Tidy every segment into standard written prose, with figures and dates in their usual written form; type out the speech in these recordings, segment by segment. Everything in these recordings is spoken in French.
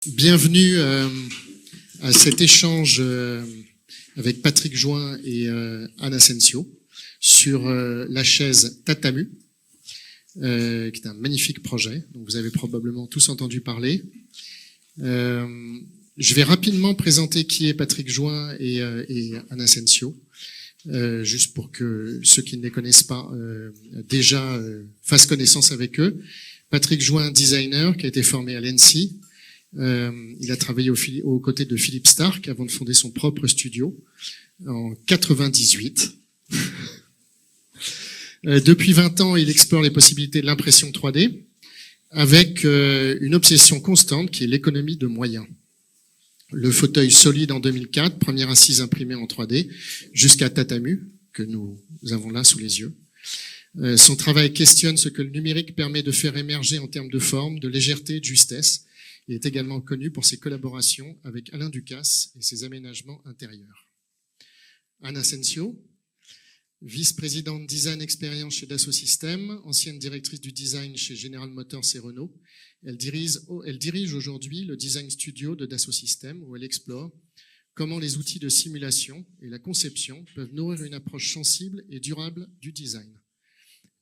Bienvenue à cet échange avec Patrick Join et Anne Asensio sur la chaise Tatamu, qui est un magnifique projet dont vous avez probablement tous entendu parler. Je vais rapidement présenter qui est Patrick Join et Anne Asensio, juste pour que ceux qui ne les connaissent pas déjà fassent connaissance avec eux. Patrick Join, designer, qui a été formé à l'ENSI. Il a travaillé aux côtés de Philippe Stark avant de fonder son propre studio en 98. Depuis 20 ans, il explore les possibilités de l'impression 3D avec une obsession constante qui est l'économie de moyens. Le fauteuil solide en 2004, première assise imprimée en 3D, jusqu'à Tatamu, que nous avons là sous les yeux. Son travail questionne ce que le numérique permet de faire émerger en termes de forme, de légèreté, de justesse. Il est également connu pour ses collaborations avec Alain Ducasse et ses aménagements intérieurs. Anne Asensio, vice-présidente design expérience chez Dassault Systèmes, ancienne directrice du design chez General Motors et Renault. Elle dirige aujourd'hui le design studio de Dassault Systèmes où elle explore comment les outils de simulation et la conception peuvent nourrir une approche sensible et durable du design.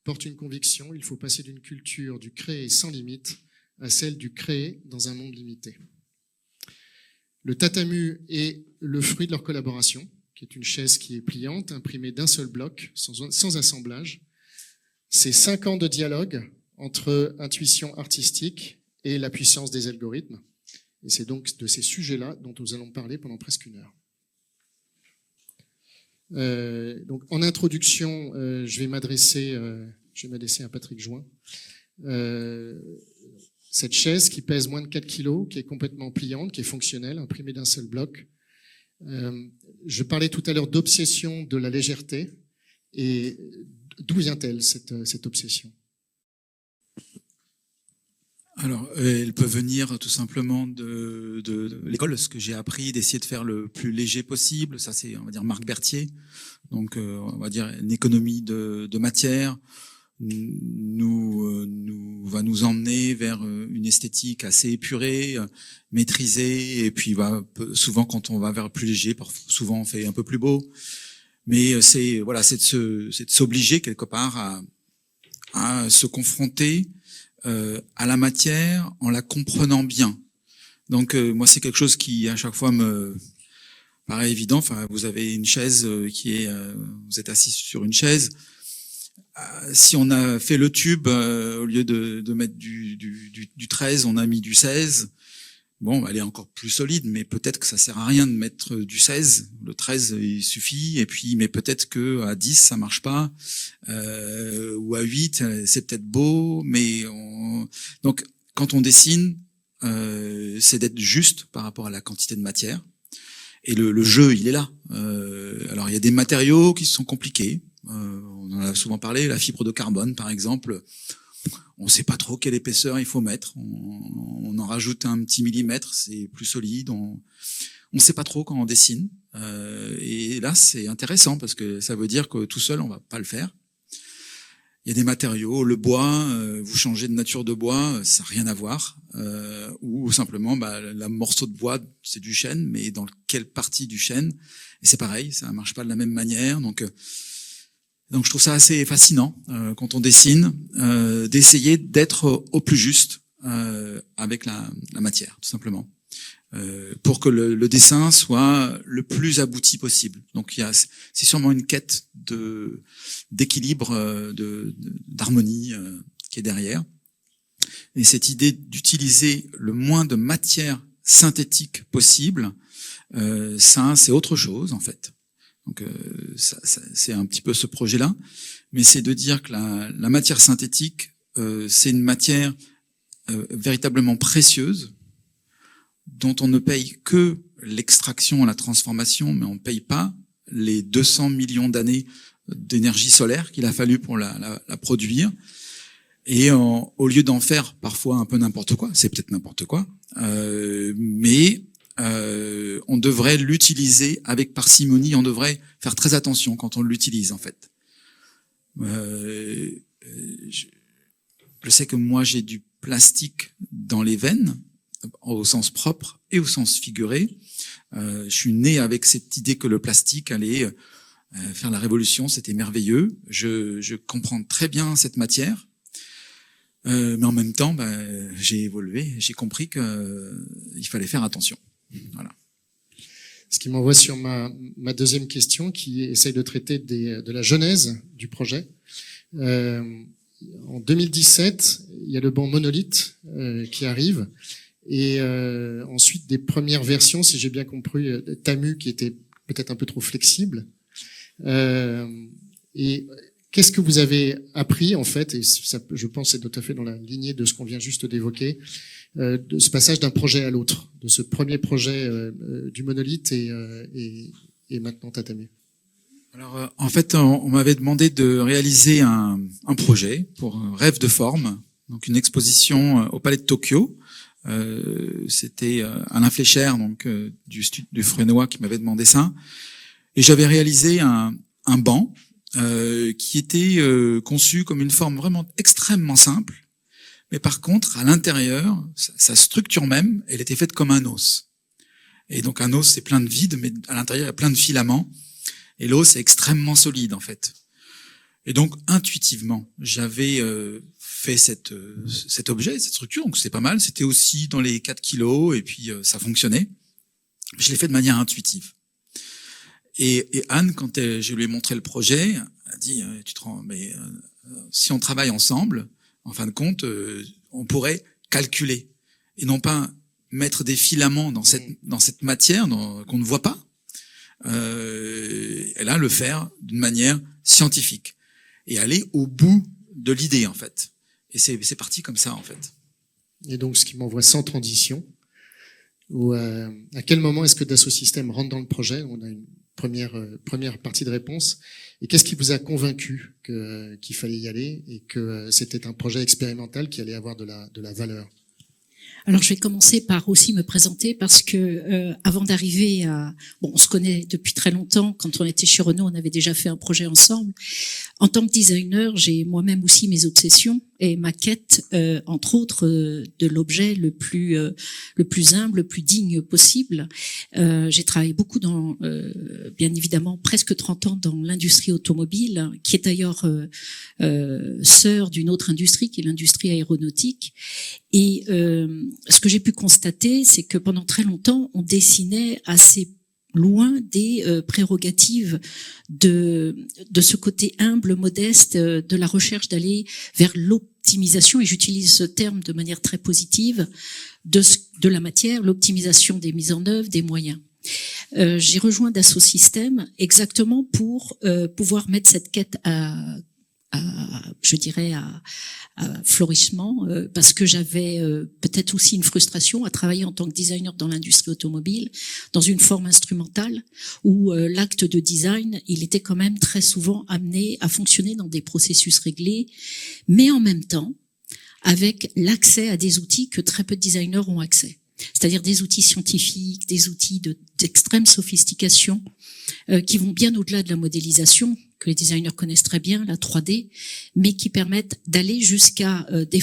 Porte une conviction, il faut passer d'une culture du créer sans limite à celle du créer dans un monde limité. Le Tatamu est le fruit de leur collaboration, qui est une chaise qui est pliante, imprimée d'un seul bloc, sans assemblage. C'est 5 ans de dialogue entre intuition artistique et la puissance des algorithmes. Et c'est donc de ces sujets-là dont nous allons parler pendant presque 1 heure. Donc, en introduction, je vais m'adresser à Patrick Join. Cette chaise qui pèse moins de 4 kilos, qui est complètement pliante, qui est fonctionnelle, imprimée d'un seul bloc. Je parlais tout à l'heure d'obsession de la légèreté. Et d'où vient-elle, cette obsession ? Alors, elle peut venir tout simplement de l'école, ce que j'ai appris, d'essayer de faire le plus léger possible. Ça, c'est, on va dire, Marc Berthier. Donc, on va dire une économie de matière. Va nous emmener vers une esthétique assez épurée, maîtrisée, et puis souvent quand on va vers le plus léger, souvent on fait un peu plus beau, mais c'est de s'obliger quelque part à se confronter à la matière en la comprenant bien. Donc moi c'est quelque chose qui à chaque fois me paraît évident. Enfin, vous avez une chaise vous êtes assis sur une chaise. Si on a fait le tube, au lieu de mettre du 13, on a mis du 16. Bon, elle est encore plus solide, mais peut-être que ça sert à rien de mettre du 16. Le 13, il suffit. Et puis, mais peut-être que à 10, ça marche pas. Ou à 8, c'est peut-être beau. Donc, quand on dessine, c'est d'être juste par rapport à la quantité de matière. Et le jeu, il est là. Alors, il y a des matériaux qui sont compliqués. On en a souvent parlé, la fibre de carbone par exemple, on ne sait pas trop quelle épaisseur il faut mettre, on en rajoute un petit millimètre, c'est plus solide, on ne sait pas trop quand on dessine, et là c'est intéressant parce que ça veut dire que tout seul on va pas le faire. Il y a des matériaux, le bois, vous changez de nature de bois, ça n'a rien à voir, ou simplement la morceau de bois c'est du chêne, mais dans quelle partie du chêne, et c'est pareil, ça marche pas de la même manière, donc je trouve ça assez fascinant quand on dessine, d'essayer d'être au plus juste avec la matière, tout simplement, pour que le dessin soit le plus abouti possible. Donc c'est sûrement une quête d'équilibre, d'harmonie qui est derrière. Et cette idée d'utiliser le moins de matière synthétique possible, ça c'est autre chose en fait. Donc c'est un petit peu ce projet-là, mais c'est de dire que la matière synthétique, c'est une matière véritablement précieuse, dont on ne paye que l'extraction et la transformation, mais on ne paye pas les 200 millions d'années d'énergie solaire qu'il a fallu pour la produire. Et au lieu d'en faire parfois un peu n'importe quoi, c'est peut-être n'importe quoi, mais on devrait l'utiliser avec parcimonie, on devrait faire très attention quand on l'utilise en fait. Je sais que moi j'ai du plastique dans les veines, au sens propre et au sens figuré. Je suis né avec cette idée que le plastique allait faire la révolution, c'était merveilleux. Je comprends très bien cette matière, mais en même temps, j'ai évolué, j'ai compris qu'il fallait faire attention. Voilà. Ce qui m'envoie sur ma deuxième question, qui essaye de traiter de la genèse du projet. En 2017, il y a le banc monolithe qui arrive, et ensuite des premières versions, si j'ai bien compris, Tamu qui était peut-être un peu trop flexible. Et qu'est-ce que vous avez appris en fait, et ça, je pense, c'est tout à fait dans la lignée de ce qu'on vient juste d'évoquer, de ce passage d'un projet à l'autre, de ce premier projet du monolithe et maintenant Tatamu. Alors, en fait, on m'avait demandé de réaliser un projet pour Rêve de forme, donc une exposition au Palais de Tokyo. C'était Alain Fléchère, donc du Fresnois, qui m'avait demandé ça. Et j'avais réalisé un banc qui était conçu comme une forme vraiment extrêmement simple. Mais par contre, à l'intérieur, sa structure même, elle était faite comme un os. Et donc un os, c'est plein de vide, mais à l'intérieur, il y a plein de filaments. Et l'os est extrêmement solide, en fait. Et donc, intuitivement, j'avais fait cet objet, cette structure, donc c'était pas mal. C'était aussi dans les 4 kilos, et puis ça fonctionnait. Je l'ai fait de manière intuitive. Et Anne, quand je lui ai montré le projet, a dit, si on travaille ensemble, en fin de compte, on pourrait calculer, et non pas mettre des filaments dans cette matière qu'on ne voit pas, et là le faire d'une manière scientifique et aller au bout de l'idée en fait. Et c'est parti comme ça en fait. Et donc ce qui m'envoie sans transition, ou à quel moment est-ce que Dassault Systèmes rentre dans le projet? On a une première partie de réponse. Et qu'est-ce qui vous a convaincu qu'il fallait y aller et que c'était un projet expérimental qui allait avoir de la valeur? Alors, je vais commencer par aussi me présenter parce que avant d'arriver à... Bon, on se connaît depuis très longtemps. Quand on était chez Renault, on avait déjà fait un projet ensemble. En tant que designer, j'ai moi-même aussi mes obsessions et ma quête, entre autres, de l'objet le plus humble, le plus digne possible. J'ai travaillé beaucoup dans, bien évidemment, presque 30 ans dans l'industrie automobile, qui est d'ailleurs sœur d'une autre industrie, qui est l'industrie aéronautique. Et ce que j'ai pu constater, c'est que pendant très longtemps, on dessinait assez loin des prérogatives de ce côté humble, modeste, de la recherche d'aller vers l'optimisation, et j'utilise ce terme de manière très positive, de la matière, l'optimisation des mises en œuvre, des moyens. J'ai rejoint Dassault Systèmes exactement pour pouvoir mettre cette quête à florissement, parce que j'avais peut-être aussi une frustration à travailler en tant que designer dans l'industrie automobile, dans une forme instrumentale, où l'acte de design, il était quand même très souvent amené à fonctionner dans des processus réglés, mais en même temps, avec l'accès à des outils que très peu de designers ont accès. C'est-à-dire des outils scientifiques, des outils d'extrême sophistication, qui vont bien au-delà de la modélisation, que les designers connaissent très bien, la 3D, mais qui permettent d'aller jusqu'à des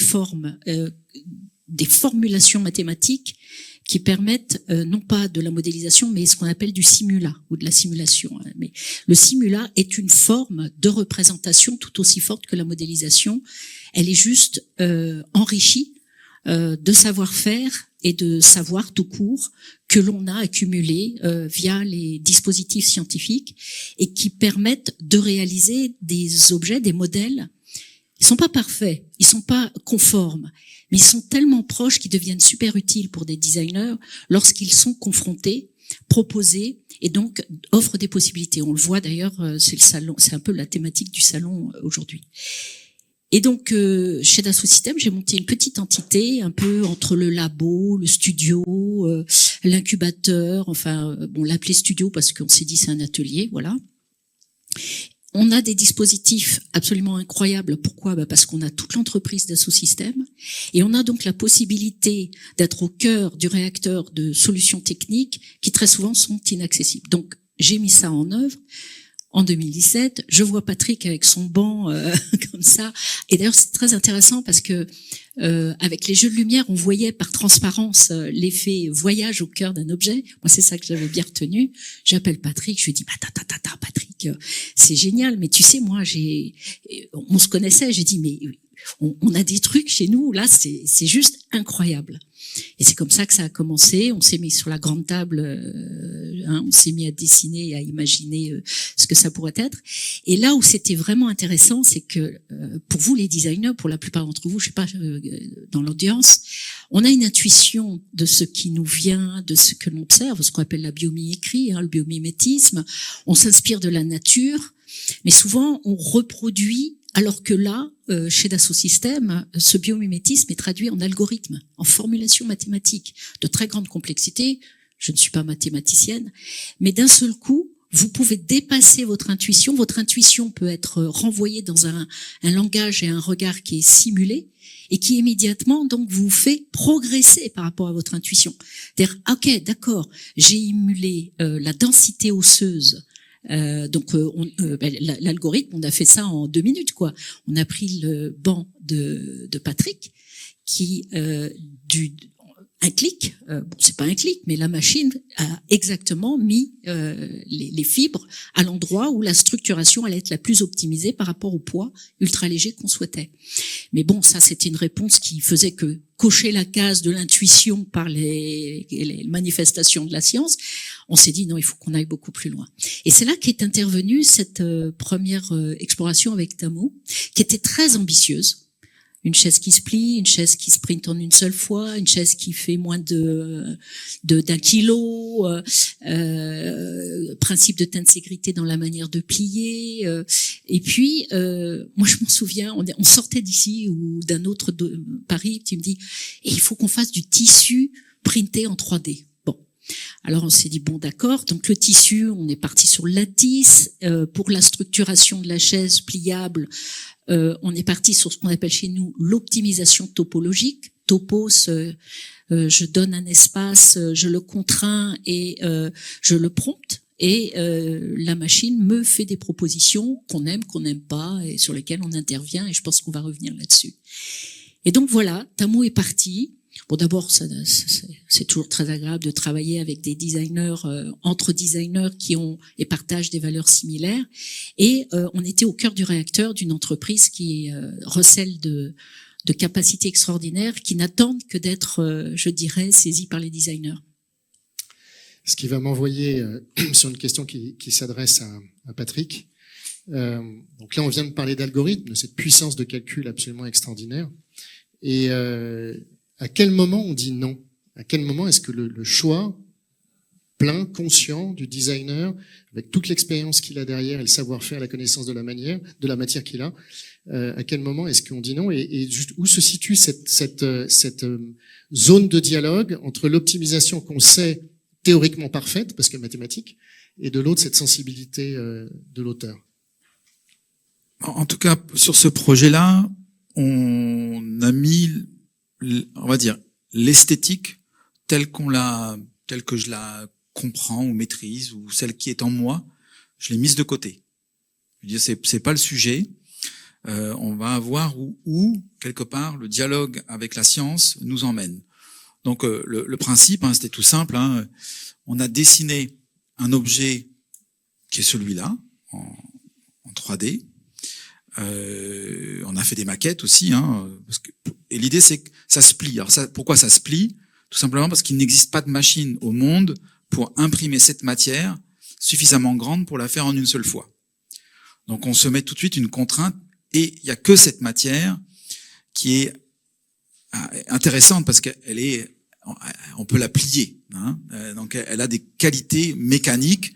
formulations mathématiques qui permettent non pas de la modélisation, mais ce qu'on appelle du simulat ou de la simulation. Mais le simulat est une forme de représentation tout aussi forte que la modélisation. Elle est juste enrichie de savoir-faire et de savoir tout court que l'on a accumulé via les dispositifs scientifiques et qui permettent de réaliser des objets, des modèles. Ils sont pas parfaits, ils sont pas conformes, mais ils sont tellement proches qu'ils deviennent super utiles pour des designers lorsqu'ils sont confrontés, proposés, et donc offrent des possibilités. On le voit d'ailleurs, c'est le salon, c'est un peu la thématique du salon aujourd'hui. Et donc, chez Dassault Systèmes, j'ai monté une petite entité, un peu entre le labo, le studio, l'incubateur, enfin, bon, l'appeler studio parce qu'on s'est dit c'est un atelier, voilà. On a des dispositifs absolument incroyables. Pourquoi ? Parce qu'on a toute l'entreprise Dassault Systèmes et on a donc la possibilité d'être au cœur du réacteur de solutions techniques qui très souvent sont inaccessibles. Donc, j'ai mis ça en œuvre. En 2017, je vois Patrick avec son banc comme ça. Et d'ailleurs, c'est très intéressant parce que avec les jeux de lumière, on voyait par transparence l'effet voyage au cœur d'un objet. Moi, c'est ça que j'avais bien retenu. J'appelle Patrick, je lui dis Patrick, c'est génial, mais tu sais, moi, on se connaissait, j'ai dit mais on a des trucs chez nous là, c'est juste incroyable. Et c'est comme ça que ça a commencé. On s'est mis sur la grande table, on s'est mis à dessiner et à imaginer ce que ça pourrait être. Et là où c'était vraiment intéressant, c'est que pour vous les designers, pour la plupart d'entre vous, je sais pas, dans l'audience, on a une intuition de ce qui nous vient, de ce que l'on observe, ce qu'on appelle la biomimicrie, le biomimétisme. On s'inspire de la nature, mais souvent on reproduit. Alors que là, chez Dassault Systèmes, ce biomimétisme est traduit en algorithme, en formulation mathématique de très grande complexité. Je ne suis pas mathématicienne, mais d'un seul coup, vous pouvez dépasser votre intuition. Votre intuition peut être renvoyée dans un langage et un regard qui est simulé et qui immédiatement donc vous fait progresser par rapport à votre intuition. C'est-à-dire, ok, d'accord, j'ai émulé la densité osseuse. L'algorithme, on a fait ça en 2 minutes, quoi. On a pris le banc de Patrick qui un clic, c'est pas un clic, mais la machine a exactement mis les fibres à l'endroit où la structuration allait être la plus optimisée par rapport au poids ultra léger qu'on souhaitait. Mais bon, ça c'était une réponse qui faisait que cocher la case de l'intuition par les manifestations de la science. On s'est dit non, il faut qu'on aille beaucoup plus loin. Et c'est là qu'est intervenue cette première exploration avec Tamo, qui était très ambitieuse. Une chaise qui se plie, une chaise qui sprint en une seule fois, une chaise qui fait moins d'un kilo, principe de intégrité dans la manière de plier. Et puis, moi je m'en souviens, on sortait d'ici ou d'un autre de Paris, tu me dis, et il faut qu'on fasse du tissu printé en 3D. Bon, alors on s'est dit bon d'accord, donc le tissu, on est parti sur Lattice pour la structuration de la chaise pliable. On est parti sur ce qu'on appelle chez nous l'optimisation topologique. Topos, je donne un espace, je le contrains et je le prompte. Et la machine me fait des propositions qu'on n'aime pas et sur lesquelles on intervient. Et je pense qu'on va revenir là-dessus. Et donc voilà, Tamo est parti. Bon, d'abord, c'est toujours très agréable de travailler avec des designers, entre designers qui ont et partagent des valeurs similaires. Et on était au cœur du réacteur d'une entreprise qui recèle de capacités extraordinaires qui n'attendent que d'être, je dirais, saisies par les designers. Ce qui va m'envoyer sur une question qui s'adresse à Patrick. Donc là, on vient de parler d'algorithmes, de cette puissance de calcul absolument extraordinaire. Et à quel moment on dit non? À quel moment est-ce que le choix plein, conscient du designer, avec toute l'expérience qu'il a derrière et le savoir-faire, la connaissance de la matière qu'il a, à quel moment est-ce qu'on dit non? Et juste où se situe cette zone de dialogue entre l'optimisation qu'on sait théoriquement parfaite, parce que mathématique, et de l'autre, cette sensibilité de l'auteur? En tout cas, sur ce projet-là, on a mis, on va dire, l'esthétique telle que je la comprends ou maîtrise, ou celle qui est en moi, je l'ai mise de côté. Je veux dire, c'est pas le sujet. On va voir où quelque part le dialogue avec la science nous emmène. Donc le principe, c'était tout simple. On a dessiné un objet qui est celui-là en 3D. On a fait des maquettes aussi, et l'idée c'est que ça se plie. Alors pourquoi ça se plie? Tout simplement parce qu'il n'existe pas de machine au monde pour imprimer cette matière suffisamment grande pour la faire en une seule fois. Donc on se met tout de suite une contrainte, et il y a que cette matière qui est intéressante parce on peut la plier. Donc elle a des qualités mécaniques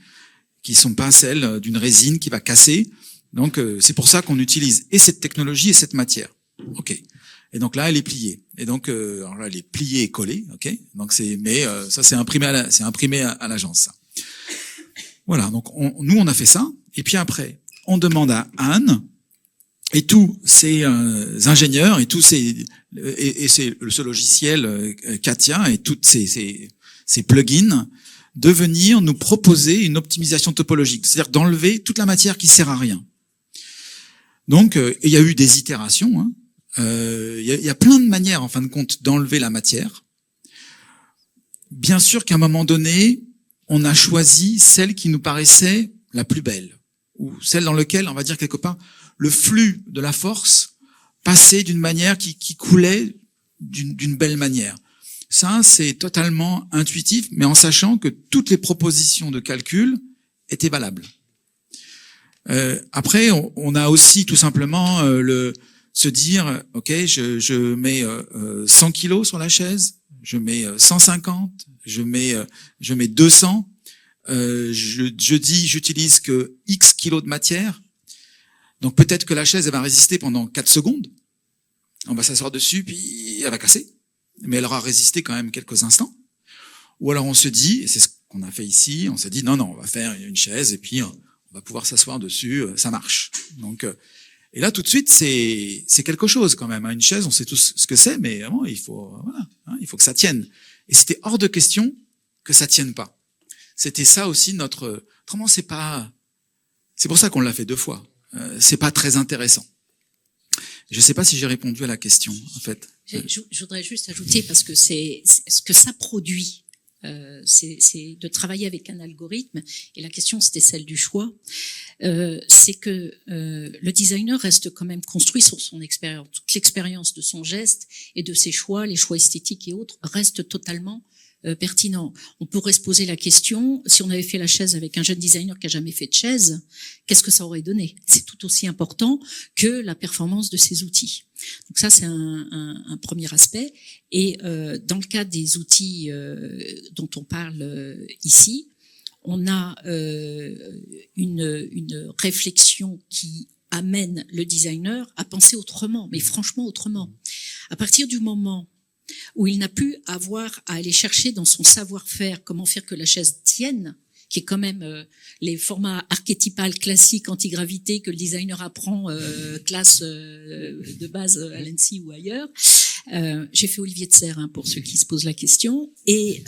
qui sont pas celles d'une résine qui va casser. Donc c'est pour ça qu'on utilise et cette technologie et cette matière. Ok. Et donc là elle est pliée. Et donc alors là elle est pliée et collée. Ok. Donc ça c'est imprimé à l'agence. Ça. Voilà. Donc nous on a fait ça. Et puis après on demande à Anne et tous ces ingénieurs et tous ce logiciel Katia et toutes ces plugins de venir nous proposer une optimisation topologique, c'est-à-dire d'enlever toute la matière qui sert à rien. Donc, il y a eu des itérations. y a plein de manières, en fin de compte, d'enlever la matière. Bien sûr qu'à un moment donné, on a choisi celle qui nous paraissait la plus belle, ou celle dans laquelle, on va dire quelque part, le flux de la force passait d'une manière qui coulait d'une belle manière. Ça, c'est totalement intuitif, mais en sachant que toutes les propositions de calcul étaient valables. Après, on a aussi tout simplement se dire, ok, je mets 100 kilos sur la chaise, je mets 150, je mets 200, je dis j'utilise que X kilos de matière, donc peut-être que la chaise elle va résister pendant 4 secondes, on va s'asseoir dessus puis elle va casser, mais elle aura résisté quand même quelques instants. Ou alors on se dit, et c'est ce qu'on a fait ici, on s'est dit non, on va faire une chaise et puis on va pouvoir s'asseoir dessus, ça marche. Donc et là tout de suite c'est quelque chose quand même. Une chaise, on sait tous ce que c'est, mais vraiment il faut il faut que ça tienne. Et c'était hors de question que ça tienne pas. C'était ça aussi notre. Autrement c'est pour ça qu'on l'a fait 2 fois. C'est pas très intéressant. Je sais pas si j'ai répondu à la question en fait. Je voudrais juste ajouter parce que c'est ce que ça produit. C'est de travailler avec un algorithme, et la question c'était celle du choix, c'est que le designer reste quand même construit sur son expérience. Toute l'expérience de son geste et de ses choix, les choix esthétiques et autres, restent totalement pertinents. On pourrait se poser la question, si on avait fait la chaise avec un jeune designer qui a jamais fait de chaise, qu'est-ce que ça aurait donné? C'est tout aussi important que la performance de ses outils. Donc ça, c'est un premier aspect. Et dans le cas des outils dont on parle ici, on a une réflexion qui amène le designer à penser autrement, mais franchement autrement. À partir du moment où il n'a plus à avoir à aller chercher dans son savoir-faire comment faire que la chaise tienne, qui est quand même les formats archétypales classiques antigravité que le designer apprend classe de base à l'ENSI ou ailleurs. J'ai fait Olivier de Serres pour ceux qui se posent la question. Et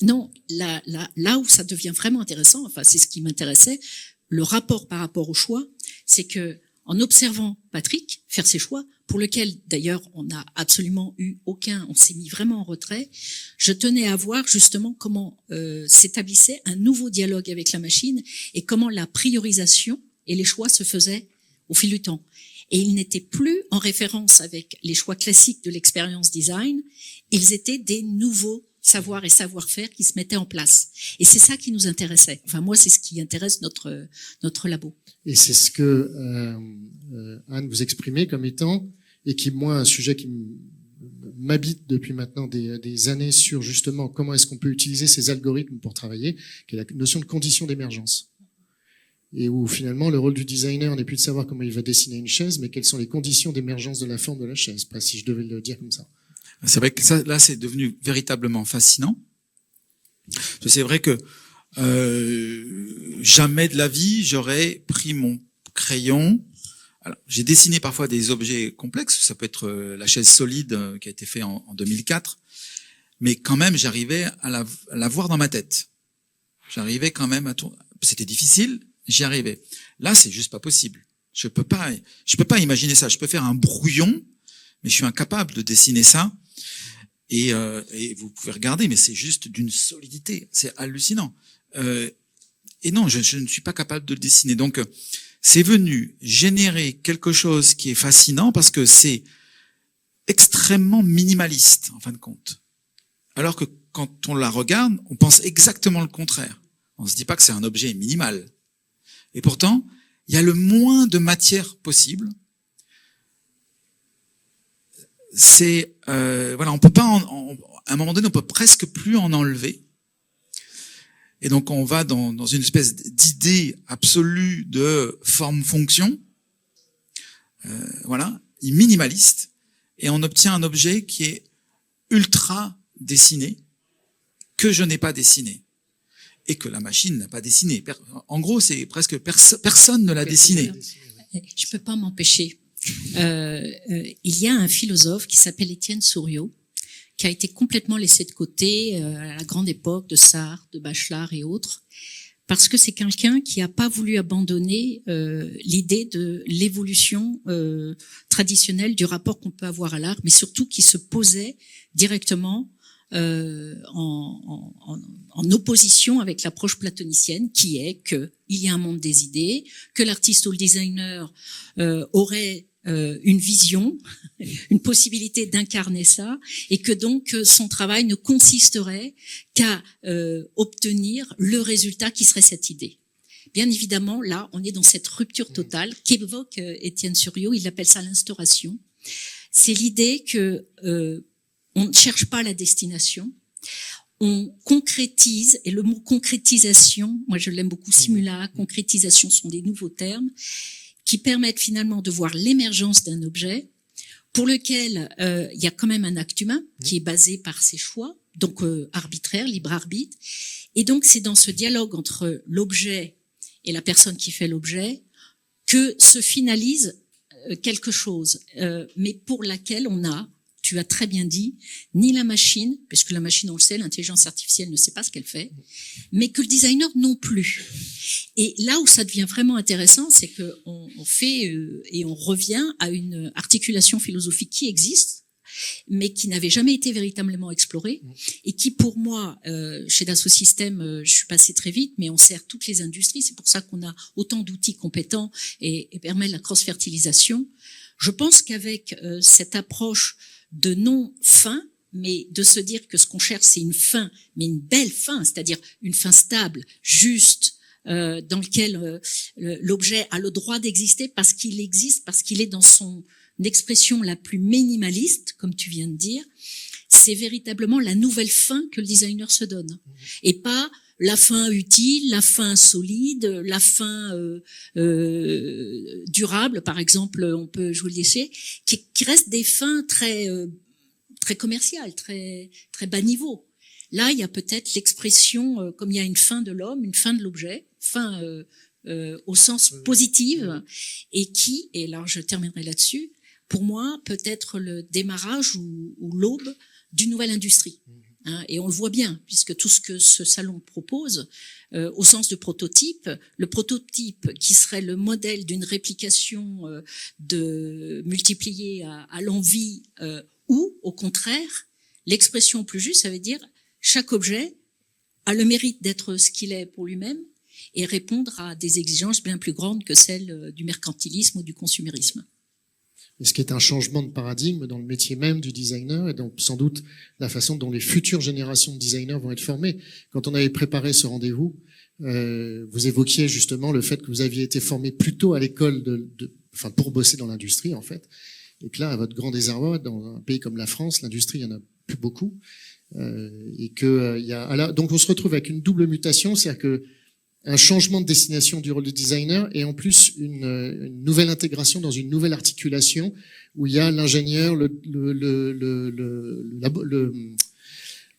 non, là où ça devient vraiment intéressant, enfin c'est ce qui m'intéressait, le rapport par rapport au choix, c'est que en observant Patrick faire ses choix, pour lequel d'ailleurs on n'a absolument eu aucun, on s'est mis vraiment en retrait, je tenais à voir justement comment s'établissait un nouveau dialogue avec la machine et comment la priorisation et les choix se faisaient au fil du temps. Et ils n'étaient plus en référence avec les choix classiques de l'expérience design, ils étaient des nouveaux savoir et savoir-faire qui se mettaient en place. Et c'est ça qui nous intéressait. Enfin, moi, c'est ce qui intéresse notre labo. Et c'est ce que Anne vous exprimait comme étant, et qui, moi, un sujet qui m'habite depuis maintenant des années sur justement comment est-ce qu'on peut utiliser ces algorithmes pour travailler, qui est la notion de condition d'émergence. Et où finalement le rôle du designer n'est plus de savoir comment il va dessiner une chaise, mais quelles sont les conditions d'émergence de la forme de la chaise, pas si je devais le dire comme ça. C'est vrai que ça, là, c'est devenu véritablement fascinant. C'est vrai que jamais de la vie, j'aurais pris mon crayon. Alors, j'ai dessiné parfois des objets complexes. Ça peut être la chaise solide qui a été fait en 2004. Mais quand même, j'arrivais à la voir dans ma tête. J'arrivais quand même à tourner. C'était difficile, j'y arrivais. Là, c'est juste pas possible. Je peux pas imaginer ça. Je peux faire un brouillon, mais je suis incapable de dessiner ça. Et vous pouvez regarder, mais c'est juste d'une solidité. C'est hallucinant. Et non, je ne suis pas capable de le dessiner. Donc, c'est venu générer quelque chose qui est fascinant parce que c'est extrêmement minimaliste, en fin de compte. Alors que quand on la regarde, on pense exactement le contraire. On se dit pas que c'est un objet minimal. Et pourtant, il y a le moins de matière possible. C'est voilà, on peut pas à un moment donné, on peut presque plus en enlever. Et donc on va dans une espèce d'idée absolue de forme-fonction, voilà, minimaliste, et on obtient un objet qui est ultra dessiné, que je n'ai pas dessiné, et que la machine n'a pas dessiné. En gros, c'est presque personne ne l'a dessiné. Je peux pas m'empêcher. Il y a un philosophe qui s'appelle Étienne Souriau, qui a été complètement laissé de côté à la grande époque de Sartre, de Bachelard et autres, parce que c'est quelqu'un qui n'a pas voulu abandonner l'idée de l'évolution traditionnelle du rapport qu'on peut avoir à l'art, mais surtout qui se posait directement en opposition avec l'approche platonicienne, qui est que il y a un monde des idées, que l'artiste ou le designer aurait une vision, une possibilité d'incarner ça, et que donc son travail ne consisterait qu'à obtenir le résultat qui serait cette idée. Bien évidemment, là, on est dans cette rupture totale qu'évoque Étienne Suriot, il appelle ça l'instauration. C'est l'idée que on ne cherche pas la destination, on concrétise, et le mot concrétisation, moi je l'aime beaucoup, simula, concrétisation sont des nouveaux termes, qui permettent finalement de voir l'émergence d'un objet pour lequel il y a quand même un acte humain qui est basé par ses choix, donc arbitraire, libre arbitre. Et donc c'est dans ce dialogue entre l'objet et la personne qui fait l'objet que se finalise quelque chose, mais pour laquelle on a, tu as très bien dit, ni la machine, puisque la machine, on le sait, l'intelligence artificielle ne sait pas ce qu'elle fait, mais que le designer non plus. Et là où ça devient vraiment intéressant, c'est qu'on fait et on revient à une articulation philosophique qui existe, mais qui n'avait jamais été véritablement explorée, et qui pour moi, chez Dassault Systèmes, je suis passée très vite, mais on sert toutes les industries, c'est pour ça qu'on a autant d'outils compétents et permet la cross-fertilisation. Je pense qu'avec cette approche de non-fin, mais de se dire que ce qu'on cherche, c'est une fin, mais une belle fin, c'est-à-dire une fin stable, juste, dans lequel l'objet a le droit d'exister parce qu'il existe, parce qu'il est dans son expression la plus minimaliste, comme tu viens de dire. C'est véritablement la nouvelle fin que le designer se donne. Et pas la fin utile, la fin solide, la fin durable, par exemple, on peut jouer le déchet, qui restent des fins très très commerciales, très très bas niveau. Là, il y a peut-être l'expression, comme il y a une fin de l'homme, une fin de l'objet, fin au sens positif, et là je terminerai là-dessus, pour moi, peut être le démarrage ou l'aube d'une nouvelle industrie. Et on le voit bien, puisque tout ce que ce salon propose, au sens de prototype, le prototype qui serait le modèle d'une réplication multipliée à l'envie, ou au contraire, l'expression plus juste, ça veut dire chaque objet a le mérite d'être ce qu'il est pour lui-même et répondre à des exigences bien plus grandes que celles du mercantilisme ou du consumérisme. Et ce qui est un changement de paradigme dans le métier même du designer et donc sans doute la façon dont les futures générations de designers vont être formées. Quand on avait préparé ce rendez-vous, vous évoquiez justement le fait que vous aviez été formé plus tôt à l'école pour bosser dans l'industrie en fait, et que là, à votre grand désarroi, dans un pays comme la France, l'industrie, il n'y en a plus beaucoup, et que donc on se retrouve avec une double mutation, c'est-à-dire que un changement de destination du rôle de designer et en plus une nouvelle intégration dans une nouvelle articulation où il y a l'ingénieur,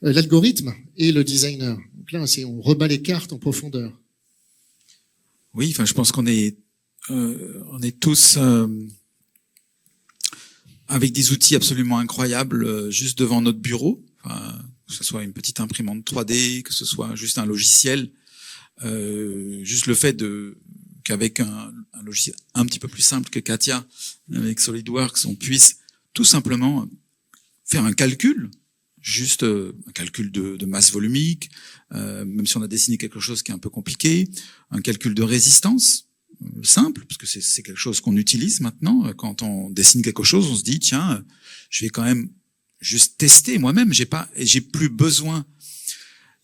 l'algorithme et le designer. Donc là, on rebat les cartes en profondeur. Oui, enfin, je pense qu'on est tous avec des outils absolument incroyables juste devant notre bureau, enfin, que ce soit une petite imprimante 3D, que ce soit juste un logiciel. Juste le fait qu'avec un logiciel un petit peu plus simple que Katia, avec SolidWorks, on puisse tout simplement faire un calcul, juste un calcul de masse volumique, même si on a dessiné quelque chose qui est un peu compliqué, un calcul de résistance simple, parce que c'est quelque chose qu'on utilise maintenant. Quand on dessine quelque chose, on se dit tiens, je vais quand même juste tester moi-même. J'ai plus besoin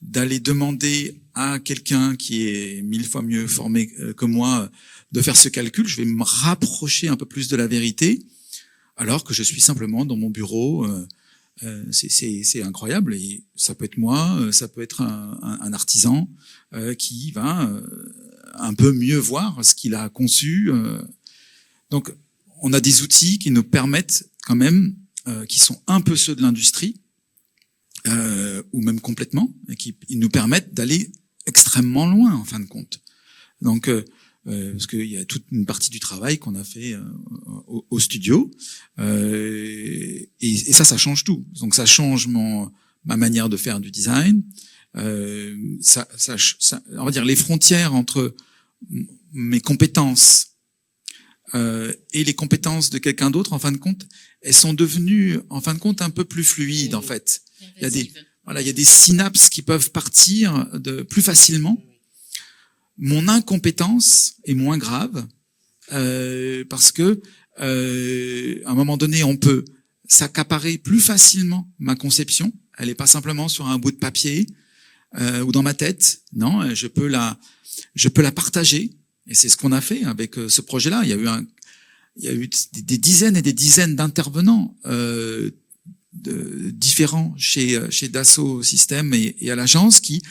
d'aller demander à quelqu'un qui est 1000 fois mieux formé que moi de faire ce calcul. Je vais me rapprocher un peu plus de la vérité, alors que je suis simplement dans mon bureau. C'est incroyable. Et ça peut être moi, ça peut être un artisan qui va un peu mieux voir ce qu'il a conçu. Donc, on a des outils qui nous permettent quand même, qui sont un peu ceux de l'industrie, ou même complètement, et qui nous permettent d'aller extrêmement loin en fin de compte. Donc, parce qu'il y a toute une partie du travail qu'on a fait au studio, et ça change tout. Donc ça change ma manière de faire du design, on va dire les frontières entre mes compétences et les compétences de quelqu'un d'autre, en fin de compte, elles sont devenues, en fin de compte, un peu plus fluides, en fait. Il y a des synapses qui peuvent partir plus facilement. Mon incompétence est moins grave, parce que, à un moment donné, on peut s'accaparer plus facilement ma conception. Elle n'est pas simplement sur un bout de papier, ou dans ma tête. Non, je peux la partager. Et c'est ce qu'on a fait avec ce projet-là. Il y a eu des dizaines et des dizaines d'intervenants différents chez Dassault Systèmes et à l'agence qui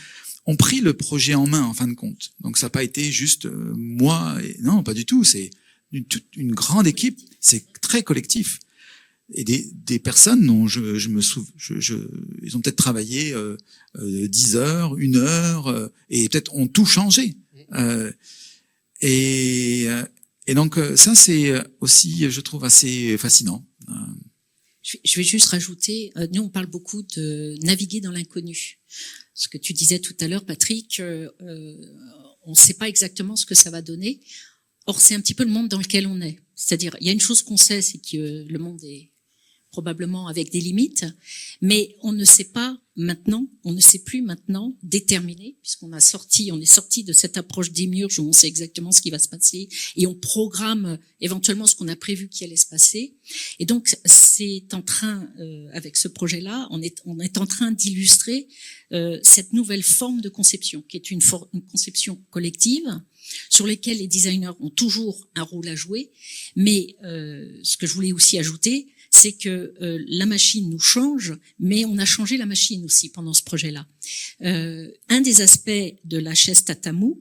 ont pris le projet en main en fin de compte. Donc ça n'a pas été juste moi. Non, pas du tout. C'est une grande équipe. C'est très collectif. Et des personnes dont je me souviens, ils ont peut-être travaillé 10 heures, 1 heure, et peut-être ont tout changé. Et donc ça c'est aussi, je trouve, assez fascinant. Je vais juste rajouter, nous on parle beaucoup de naviguer dans l'inconnu. Ce que tu disais tout à l'heure, Patrick, on ne sait pas exactement ce que ça va donner. Or c'est un petit peu le monde dans lequel on est. C'est-à-dire, il y a une chose qu'on sait, c'est que le monde est probablement avec des limites, mais on ne sait pas maintenant, on ne sait plus maintenant déterminer, puisqu'on est sorti de cette approche démiurge où on sait exactement ce qui va se passer et on programme éventuellement ce qu'on a prévu qui allait se passer. Et donc, c'est en train, avec ce projet-là, on est en train d'illustrer cette nouvelle forme de conception, qui est une conception collective, sur lesquelles les designers ont toujours un rôle à jouer. Mais ce que je voulais aussi ajouter, c'est que la machine nous change, mais on a changé la machine aussi pendant ce projet-là. Un des aspects de la chaise Tatamu,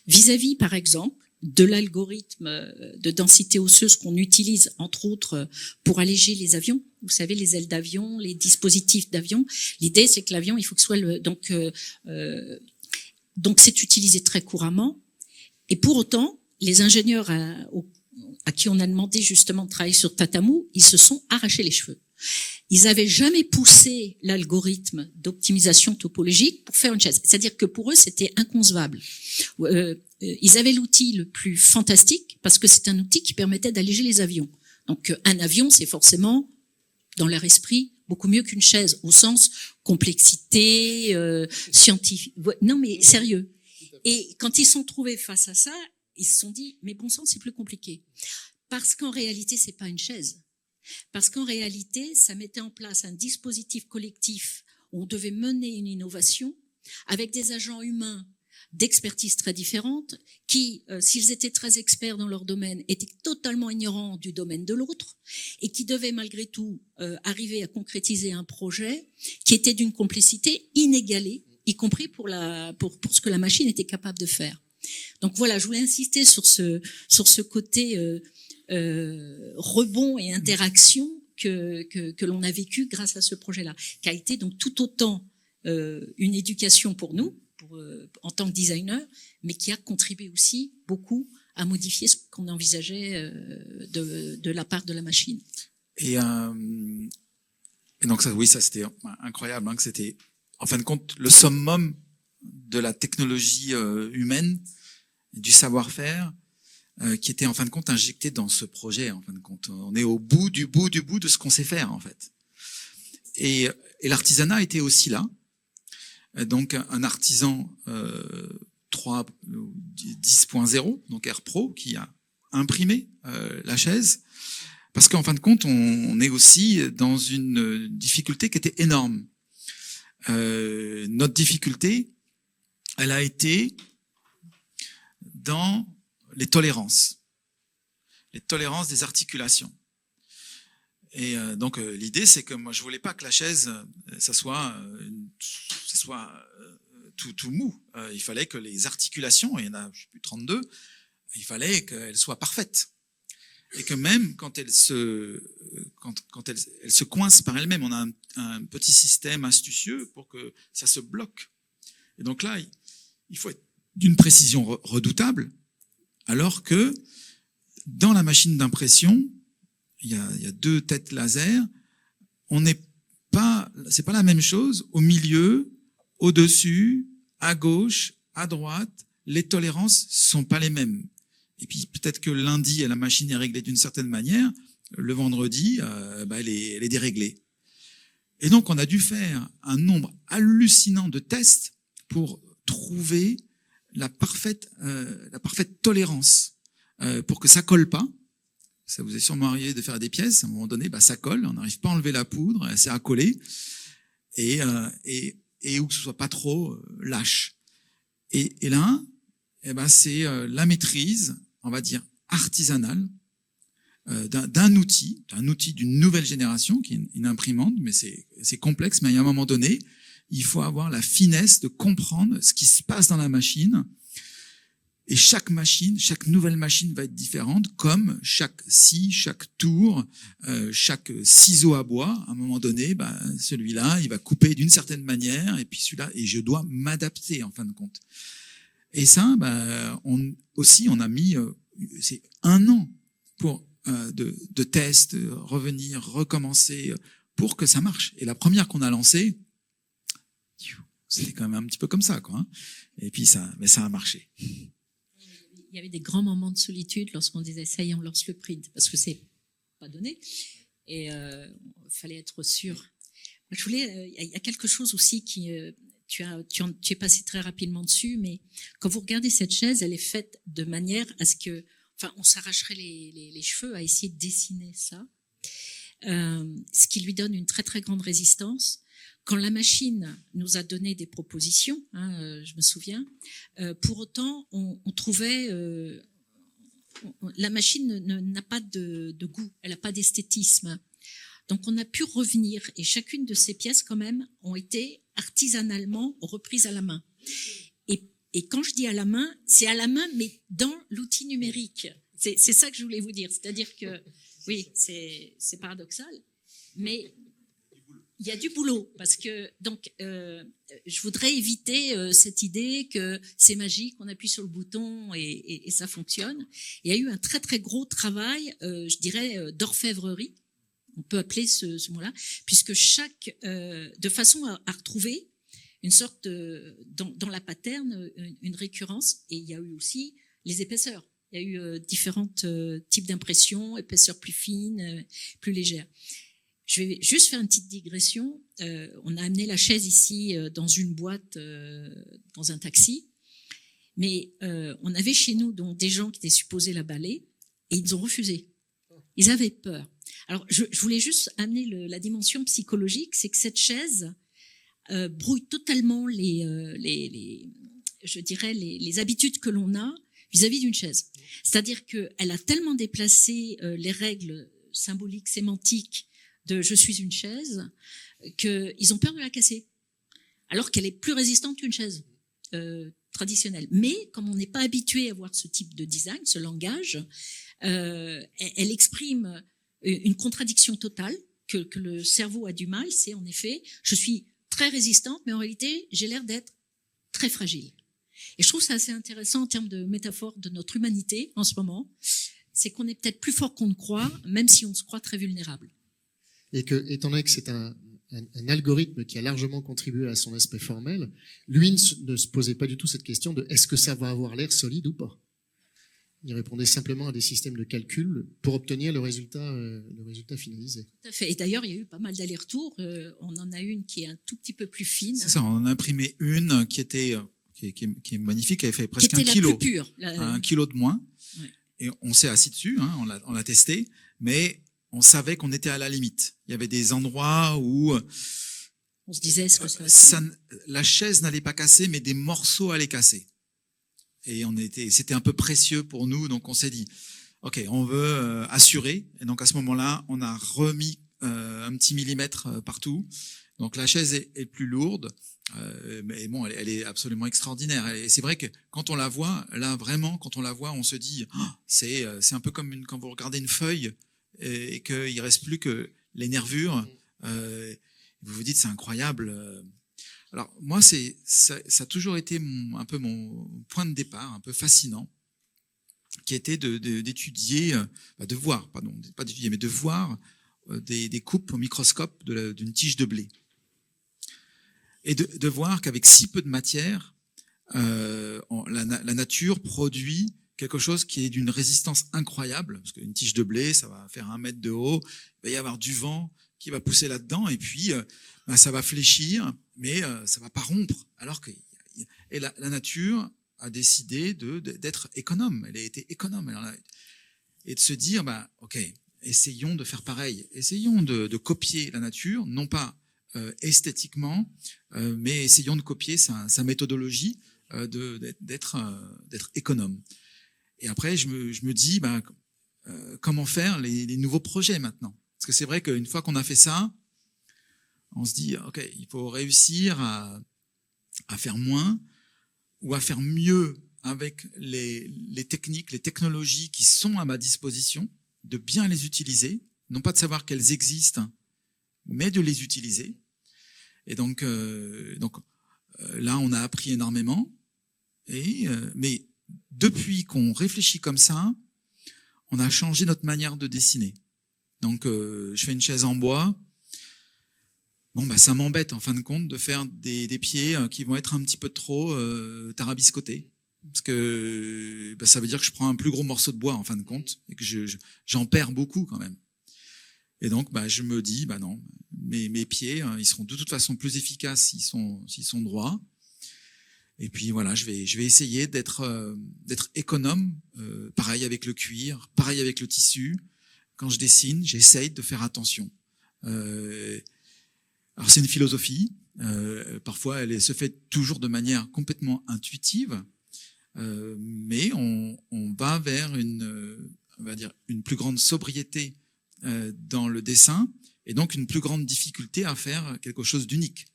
vis-à-vis par exemple de l'algorithme de densité osseuse qu'on utilise entre autres pour alléger les avions, vous savez, les ailes d'avion, les dispositifs d'avion, l'idée c'est que l'avion, il faut que ce soit donc c'est utilisé très couramment, et pour autant, les ingénieurs à qui on a demandé justement de travailler sur Tatamu, ils se sont arrachés les cheveux. Ils n'avaient jamais poussé l'algorithme d'optimisation topologique pour faire une chaise. C'est-à-dire que pour eux, c'était inconcevable. Ils avaient l'outil le plus fantastique parce que c'est un outil qui permettait d'alléger les avions. Donc un avion, c'est forcément, dans leur esprit, beaucoup mieux qu'une chaise, au sens complexité, scientifique. Non mais sérieux. Et quand ils se sont trouvés face à ça, ils se sont dit, mais bon sang, c'est plus compliqué. Parce qu'en réalité, c'est pas une chaise. Parce qu'en réalité, ça mettait en place un dispositif collectif où on devait mener une innovation avec des agents humains d'expertise très différentes qui, s'ils étaient très experts dans leur domaine, étaient totalement ignorants du domaine de l'autre et qui devaient malgré tout arriver à concrétiser un projet qui était d'une complexité inégalée, y compris pour ce que la machine était capable de faire. Donc voilà, je voulais insister sur ce côté rebond et interaction que l'on a vécu grâce à ce projet-là, qui a été donc tout autant une éducation pour nous, en tant que designer, mais qui a contribué aussi beaucoup à modifier ce qu'on envisageait de la part de la machine. Et donc ça, oui, ça c'était incroyable, hein, que c'était en fin de compte le summum de la technologie humaine, du savoir-faire, qui était en fin de compte injecté dans ce projet. En fin de compte, on est au bout du bout de ce qu'on sait faire en fait. Et l'artisanat était aussi là. Donc un artisan 10.0, donc Air Pro, qui a imprimé la chaise, parce qu'en fin de compte, on est aussi dans une difficulté qui était énorme. Notre difficulté, elle a été dans les tolérances des articulations. Et donc l'idée, c'est que moi je voulais pas que la chaise ça soit tout mou. Il fallait que les articulations, il y en a je sais plus 32, il fallait qu'elles soient parfaites. Et que même quand elles se coincent par elles-mêmes, on a un petit système astucieux pour que ça se bloque. Et donc là, il faut être d'une précision redoutable, alors que dans la machine d'impression, il y a 2 têtes laser, c'est pas la même chose au milieu au-dessus, à gauche, à droite, les tolérances sont pas les mêmes. Et puis peut-être que lundi, la machine est réglée d'une certaine manière, le vendredi, elle est déréglée. Et donc on a dû faire un nombre hallucinant de tests pour trouver la parfaite tolérance, pour que ça colle pas. Ça vous est sûrement arrivé de faire des pièces, à un moment donné, ça colle, on n'arrive pas à enlever la poudre, c'est à coller, et où que ce soit pas trop lâche. Et là, c'est la maîtrise, on va dire, artisanale, d'un outil d'une nouvelle génération, qui est une imprimante, mais c'est complexe, mais à un moment donné, il faut avoir la finesse de comprendre ce qui se passe dans la machine. Et chaque nouvelle machine va être différente, comme chaque scie, chaque tour, chaque ciseau à bois. À un moment donné, celui-là, il va couper d'une certaine manière, et puis celui-là, et je dois m'adapter en fin de compte. Et ça, on a mis, c'est 1 an pour de tests, revenir, recommencer, pour que ça marche. Et la première qu'on a lancée, c'était quand même un petit peu comme ça, quoi. Et puis ça a marché. Il y avait des grands moments de solitude lorsqu'on disait ça y est, on lance le print, parce que c'est pas donné, et fallait être sûr. Je voulais, il y a quelque chose aussi qui tu es passé très rapidement dessus, mais quand vous regardez cette chaise, elle est faite de manière à ce que, on s'arracherait les cheveux à essayer de dessiner ça, ce qui lui donne une très très grande résistance. Quand la machine nous a donné des propositions, je me souviens, pour autant, on trouvait la machine n'a pas de goût, elle n'a pas d'esthétisme. Donc on a pu revenir, et chacune de ces pièces quand même ont été artisanalement reprises à la main. Et quand je dis à la main, c'est à la main, mais dans l'outil numérique. C'est ça que je voulais vous dire. C'est-à-dire que, oui, c'est paradoxal, mais il y a du boulot, parce que donc je voudrais éviter cette idée que c'est magique, on appuie sur le bouton et ça fonctionne. Il y a eu un très très gros travail, je dirais, d'orfèvrerie, on peut appeler ce mot-là, puisque de façon à retrouver une sorte dans la pattern une récurrence, et il y a eu aussi les épaisseurs. Il y a eu différents types d'impressions, épaisseurs plus fines, plus légères. Je vais juste faire une petite digression. On a amené la chaise ici dans une boîte, dans un taxi, mais on avait chez nous donc des gens qui étaient supposés la balayer, et ils ont refusé. Ils avaient peur. Alors, je voulais juste amener la dimension psychologique, c'est que cette chaise brouille totalement les habitudes que l'on a vis-à-vis d'une chaise. C'est-à-dire qu'elle a tellement déplacé les règles symboliques, sémantiques de « je suis une chaise » qu'ils ont peur de la casser, alors qu'elle est plus résistante qu'une chaise traditionnelle. Mais comme on n'est pas habitué à voir ce type de design, ce langage, elle exprime une contradiction totale que le cerveau a du mal. C'est en effet, je suis très résistante, mais en réalité, j'ai l'air d'être très fragile. Et je trouve ça assez intéressant en termes de métaphore de notre humanité en ce moment. C'est qu'on est peut-être plus fort qu'on ne croit, même si on se croit très vulnérable. Et que, étant donné que c'est un algorithme qui a largement contribué à son aspect formel, lui ne se posait pas du tout cette question de est-ce que ça va avoir l'air solide ou pas. Il répondait simplement à des systèmes de calcul pour obtenir le résultat finalisé. Tout à fait. Et d'ailleurs, il y a eu pas mal d'allers-retours. On en a une qui est un tout petit peu plus fine. C'est ça, on en a imprimé une qui est magnifique, qui avait fait presque 1 kilo. La plus pure. 1 kilo de moins. Ouais. Et on s'est assis dessus, on l'a testé, mais on savait qu'on était à la limite. Il y avait des endroits où on se disait, est-ce que la chaise n'allait pas casser, mais des morceaux allaient casser. Et c'était un peu précieux pour nous, donc on s'est dit, ok, on veut assurer. Et donc à ce moment-là, on a remis un petit millimètre partout. Donc la chaise est plus lourde, mais bon, elle est absolument extraordinaire. Et c'est vrai que quand on la voit, là vraiment, quand on la voit, on se dit, c'est un peu comme quand vous regardez une feuille et qu'il reste plus que les nervures. Vous vous dites, c'est incroyable. Alors moi, ça a toujours été un peu mon point de départ, un peu fascinant, qui était d'étudier, de voir, pardon, pas d'étudier, mais de voir des coupes au microscope d'une tige de blé. et de voir qu'avec si peu de matière, la nature produit quelque chose qui est d'une résistance incroyable, parce qu'une tige de blé, ça va faire 1 mètre de haut, il va y avoir du vent qui va pousser là-dedans, et puis ça va fléchir, mais ça va pas rompre. Alors que la nature a décidé d'être économe, elle a été économe, et de se dire, ok, essayons de faire pareil, essayons de copier la nature, non pas esthétiquement, mais essayons de copier sa méthodologie d'être économe. Et après, je me dis, comment faire les nouveaux projets maintenant? Parce que c'est vrai qu'une fois qu'on a fait ça, on se dit, ok, il faut réussir à faire moins ou à faire mieux avec les techniques, les technologies qui sont à ma disposition, de bien les utiliser, non pas de savoir qu'elles existent, mais de les utiliser. Et donc là, on a appris énormément. Mais depuis qu'on réfléchit comme ça, on a changé notre manière de dessiner. Donc, je fais une chaise en bois. Ça m'embête en fin de compte de faire des pieds qui vont être un petit peu trop tarabiscotés. Parce que ça veut dire que je prends un plus gros morceau de bois en fin de compte et que j'en perds beaucoup quand même. Et donc, je me dis, non, mes pieds, ils seront de toute façon plus efficaces s'ils sont droits. Et puis voilà, je vais essayer d'être économe. Pareil avec le cuir, pareil avec le tissu. Quand je dessine, j'essaye de faire attention. Alors c'est une philosophie. Parfois, elle se fait toujours de manière complètement intuitive. Mais on va vers on va dire une plus grande sobriété dans le dessin et donc une plus grande difficulté à faire quelque chose d'unique.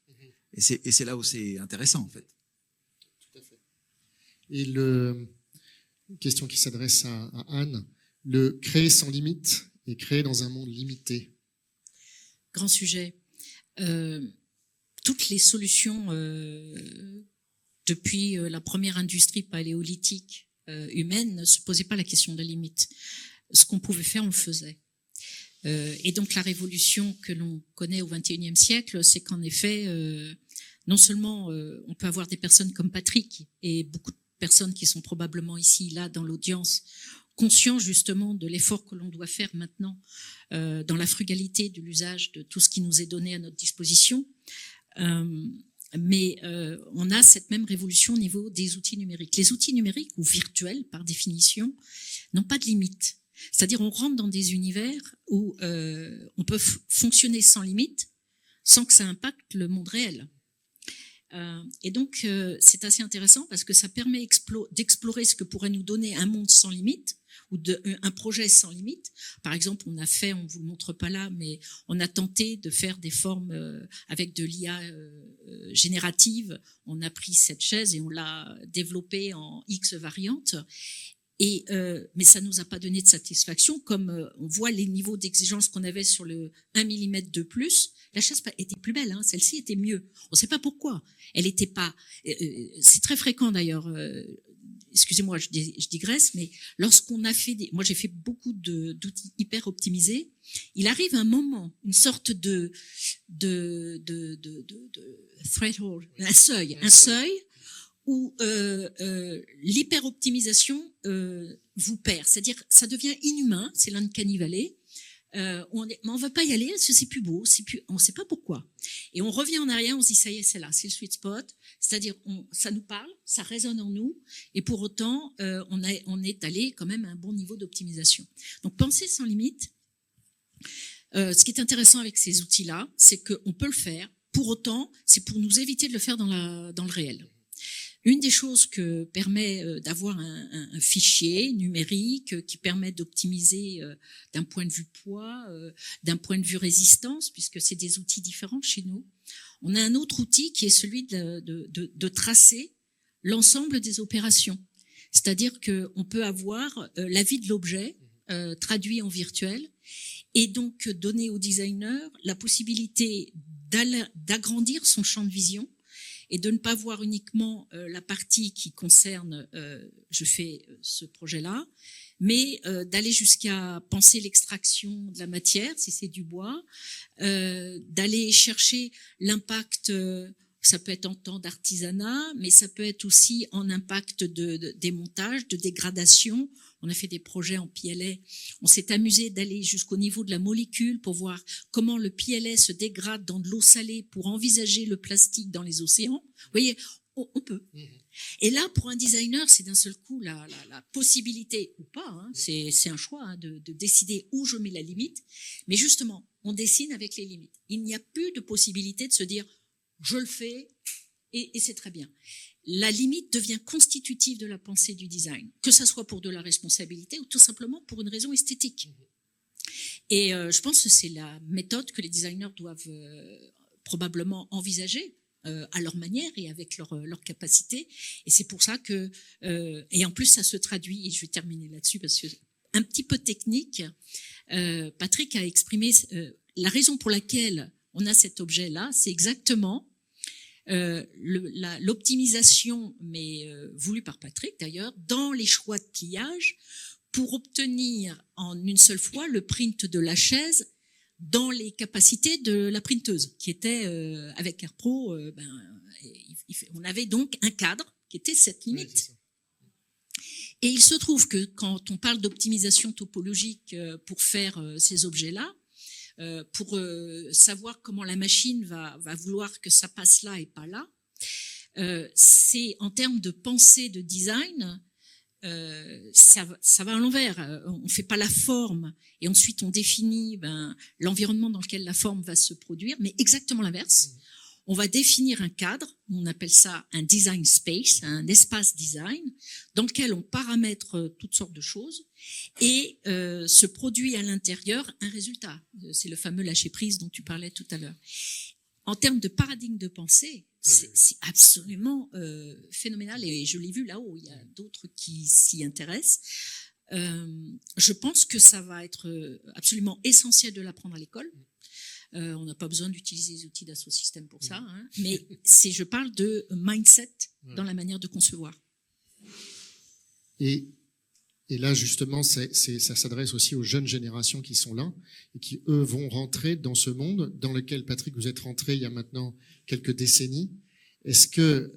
Et c'est là où c'est intéressant en fait. Tout à fait. Et une question qui s'adresse à Anne, le créer sans limite et créer dans un monde limité. Grand sujet. Toutes les solutions depuis la première industrie paléolithique humaine ne se posait pas la question de limite. Ce qu'on pouvait faire, on le faisait. Et donc la révolution que l'on connaît au XXIe siècle, c'est qu'en effet, non seulement on peut avoir des personnes comme Patrick et beaucoup de personnes qui sont probablement ici, là, dans l'audience, conscients justement de l'effort que l'on doit faire maintenant dans la frugalité de l'usage de tout ce qui nous est donné à notre disposition. Mais on a cette même révolution au niveau des outils numériques. Les outils numériques, ou virtuels par définition, n'ont pas de limite. C'est-à-dire on rentre dans des univers où on peut fonctionner sans limite, sans que ça impacte le monde réel. Et donc c'est assez intéressant parce que ça permet d'explorer ce que pourrait nous donner un monde sans limite, ou un projet sans limite. Par exemple, on ne vous le montre pas là, mais on a tenté de faire des formes avec de l'IA générative. On a pris cette chaise et on l'a développée en X variantes. Mais ça nous a pas donné de satisfaction, comme on voit les niveaux d'exigence qu'on avait sur le 1 mm de plus. La chaise était plus belle, hein, celle-ci était mieux. On ne sait pas pourquoi. Elle était pas. C'est très fréquent d'ailleurs. Excusez-moi, je digresse, mais lorsqu'on a fait moi j'ai fait beaucoup d'outils hyper optimisés, il arrive un moment, une sorte de threshold, un seuil où l'hyper-optimisation vous perd. C'est-à-dire ça devient inhumain, c'est l'uncanny valley. Mais on ne va pas y aller parce que c'est plus beau, on ne sait pas pourquoi. Et on revient en arrière, on se dit ça y est, c'est là, c'est le sweet spot. C'est-à-dire ça nous parle, ça résonne en nous, et pour autant on est allé quand même à un bon niveau d'optimisation. Donc penser sans limite. Ce qui est intéressant avec ces outils-là, c'est qu'on peut le faire. Pour autant, c'est pour nous éviter de le faire dans le réel. Une des choses que permet d'avoir un fichier numérique qui permet d'optimiser d'un point de vue poids, d'un point de vue résistance, puisque c'est des outils différents chez nous, on a un autre outil qui est celui de tracer l'ensemble des opérations. C'est-à-dire qu'on peut avoir la vie de l'objet traduit en virtuel et donc donner au designer la possibilité d'agrandir son champ de vision et de ne pas voir uniquement la partie qui concerne je fais ce projet-là, mais d'aller jusqu'à penser l'extraction de la matière, si c'est du bois, d'aller chercher l'impact Ça peut être en temps d'artisanat, mais ça peut être aussi en impact de démontage, de dégradation. On a fait des projets en PLA. On s'est amusé d'aller jusqu'au niveau de la molécule pour voir comment le PLA se dégrade dans de l'eau salée pour envisager le plastique dans les océans. Vous voyez, on peut. Et là, pour un designer, c'est d'un seul coup la possibilité, ou pas, hein, c'est un choix hein, de décider où je mets la limite. Mais justement, on dessine avec les limites. Il n'y a plus de possibilité de se dire je le fais et c'est très bien. La limite devient constitutive de la pensée du design, que ça soit pour de la responsabilité ou tout simplement pour une raison esthétique. Et je pense que c'est la méthode que les designers doivent probablement envisager à leur manière et avec leur capacité. Et c'est pour ça que, et en plus ça se traduit, et je vais terminer là-dessus parce que un petit peu technique, Patrick a exprimé la raison pour laquelle on a cet objet-là, c'est exactement l'optimisation, mais voulue par Patrick d'ailleurs, dans les choix de pliage pour obtenir en une seule fois le print de la chaise dans les capacités de la printeuse, qui était avec AirPro, on avait donc un cadre qui était cette limite. Oui, et il se trouve que quand on parle d'optimisation topologique pour faire ces objets-là, pour savoir comment la machine va vouloir que ça passe là et pas là, c'est en termes de pensée de design, ça va à l'envers. On fait pas la forme et ensuite on définit l'environnement dans lequel la forme va se produire, mais exactement l'inverse. On va définir un cadre, on appelle ça un design space, un espace design, dans lequel on paramètre toutes sortes de choses et se produit à l'intérieur un résultat. C'est le fameux lâcher-prise dont tu parlais tout à l'heure. En termes de paradigme de pensée, c'est absolument phénoménal et je l'ai vu là-haut, il y a d'autres qui s'y intéressent. Je pense que ça va être absolument essentiel de l'apprendre à l'école. On n'a pas besoin d'utiliser les outils d'Asso Systèmes pour ça, hein, mais je parle de mindset dans la manière de concevoir. Et là, justement, ça s'adresse aussi aux jeunes générations qui sont là et qui, eux, vont rentrer dans ce monde dans lequel, Patrick, vous êtes rentré il y a maintenant quelques décennies. Est-ce que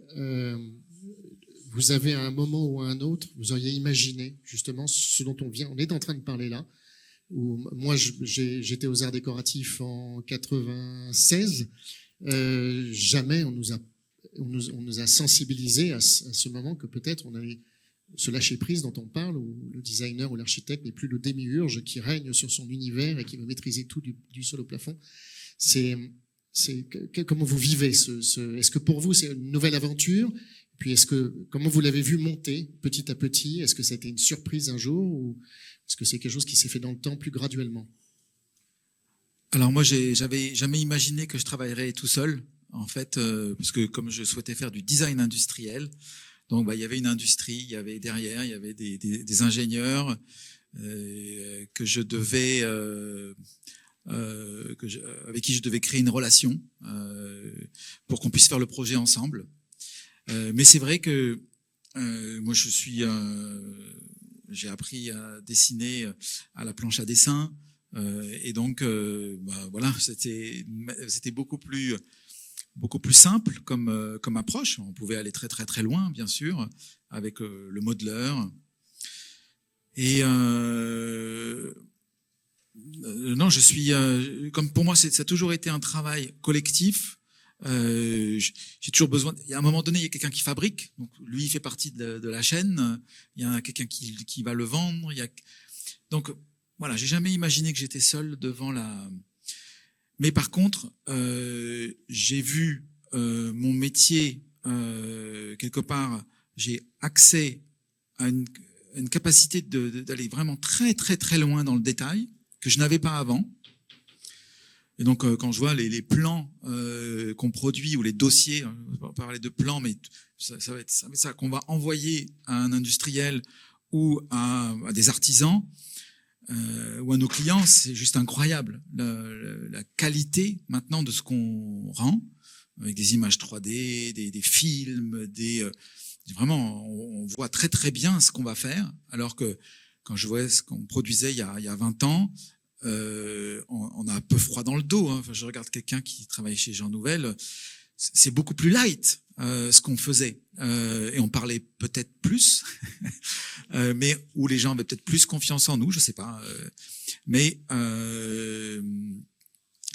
vous avez à un moment ou à un autre, vous auriez imaginé justement ce dont on est en train de parler là, où moi, j'étais aux Arts décoratifs en 96, jamais on nous a sensibilisés à ce moment que peut-être on avait ce lâcher-prise dont on parle, où le designer ou l'architecte n'est plus le démiurge qui règne sur son univers et qui veut maîtriser tout du sol au plafond. Comment vous vivez est-ce que pour vous c'est une nouvelle aventure? Puis comment vous l'avez vu monter petit à petit? Est-ce que c'était une surprise un jour ou est-ce que c'est quelque chose qui s'est fait dans le temps plus graduellement? Alors moi, j'avais jamais imaginé que je travaillerais tout seul, en fait, parce que comme je souhaitais faire du design industriel, donc il y avait une industrie, il y avait derrière, il y avait des ingénieurs que je devais avec qui je devais créer une relation pour qu'on puisse faire le projet ensemble. Mais c'est vrai que moi j'ai appris à dessiner à la planche à dessin et donc voilà, c'était beaucoup plus simple comme approche. On pouvait aller très très très loin, bien sûr, avec le modeler. Et non, je suis comme pour moi, ça a toujours été un travail collectif. J'ai toujours besoin. Il y a un moment donné, il y a quelqu'un qui fabrique, donc lui il fait partie de la chaîne. Il y a quelqu'un qui va le vendre. Donc voilà, j'ai jamais imaginé que j'étais seul devant la. Mais par contre, j'ai vu mon métier quelque part. J'ai accès à une capacité d'aller vraiment très très très loin dans le détail que je n'avais pas avant. Et donc, quand je vois les plans qu'on produit ou les dossiers, on va parler de plans, mais ça va être ça qu'on va envoyer à un industriel ou à des artisans ou à nos clients, c'est juste incroyable. La qualité maintenant de ce qu'on rend, avec des images 3D, des films, vraiment, on voit très très bien ce qu'on va faire, alors que quand je vois ce qu'on produisait il y a 20 ans, on a un peu froid dans le dos. Hein. Enfin, je regarde quelqu'un qui travaille chez Jean Nouvel. c'est beaucoup plus light ce qu'on faisait et on parlait peut-être plus, mais où les gens avaient peut-être plus confiance en nous, je sais pas. Mais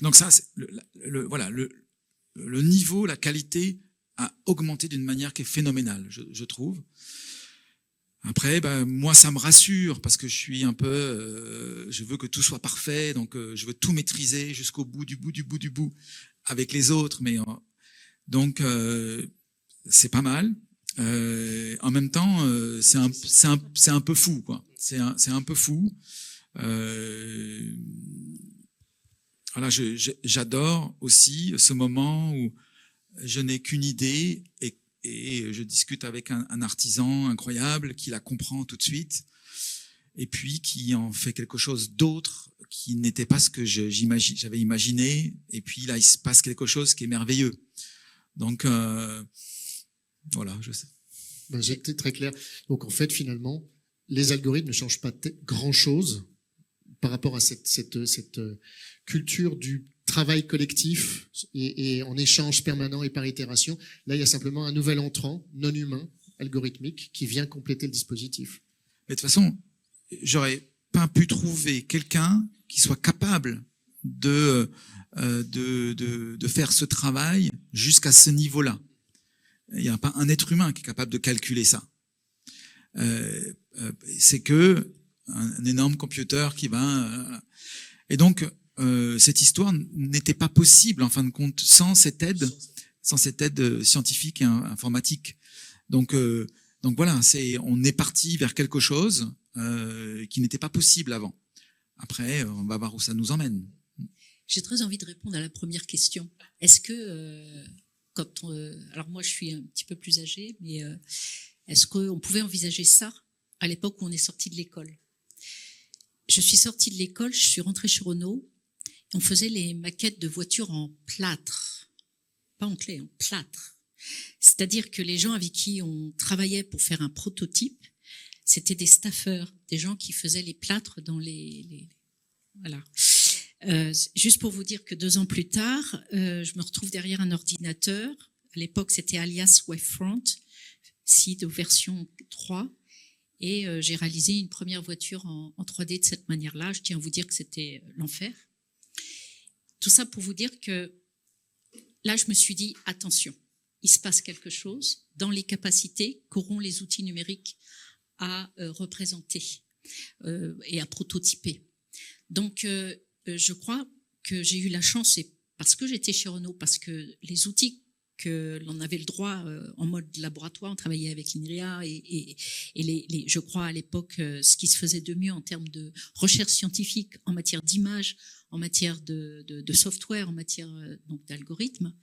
donc ça, c'est voilà, le niveau, la qualité a augmenté d'une manière qui est phénoménale, je trouve. Après, moi, ça me rassure parce que je suis un peu, je veux que tout soit parfait, donc je veux tout maîtriser jusqu'au bout du bout avec les autres. Mais donc c'est pas mal. En même temps, c'est un peu fou, quoi. C'est un peu fou. Voilà, j'adore aussi ce moment où je n'ai qu'une idée et je discute avec un artisan incroyable qui la comprend tout de suite et puis qui en fait quelque chose d'autre qui n'était pas ce que j'avais imaginé et puis là il se passe quelque chose qui est merveilleux. Donc voilà, je sais. C'était très clair. Donc en fait finalement les algorithmes ne changent pas grand chose par rapport à cette culture du travail collectif et en échange permanent et par itération. Là, il y a simplement un nouvel entrant non humain, algorithmique, qui vient compléter le dispositif. Mais de toute façon, j'aurais pas pu trouver quelqu'un qui soit capable de faire ce travail jusqu'à ce niveau-là. Il n'y a pas un être humain qui est capable de calculer ça. C'est que un énorme computer qui va... Et donc, cette histoire n'était pas possible, en fin de compte, sans cette aide scientifique et informatique. Donc voilà, on est parti vers quelque chose qui n'était pas possible avant. Après, on va voir où ça nous emmène. J'ai très envie de répondre à la première question. Est-ce que, alors moi je suis un petit peu plus âgée, mais est-ce qu'on pouvait envisager ça à l'époque où on est sorti de l'école ? Je suis sortie de l'école, je suis rentrée chez Renault. On faisait les maquettes de voitures en plâtre, pas en clé, en plâtre. C'est-à-dire que les gens avec qui on travaillait pour faire un prototype, c'était des staffeurs, des gens qui faisaient les plâtres dans voilà. Juste pour vous dire que 2 ans plus tard, je me retrouve derrière un ordinateur. À l'époque, c'était alias Wavefront, site version 3. Et j'ai réalisé une première voiture en 3D de cette manière-là. Je tiens à vous dire que c'était l'enfer. Tout ça pour vous dire que là, je me suis dit, attention, il se passe quelque chose dans les capacités qu'auront les outils numériques à représenter et à prototyper. Donc, je crois que j'ai eu la chance, et parce que j'étais chez Renault, parce que les outils que l'on avait le droit en mode laboratoire, on travaillait avec l'INRIA et je crois à l'époque ce qui se faisait de mieux en termes de recherche scientifique, en matière d'image, en matière de software, en matière donc d'algorithmes.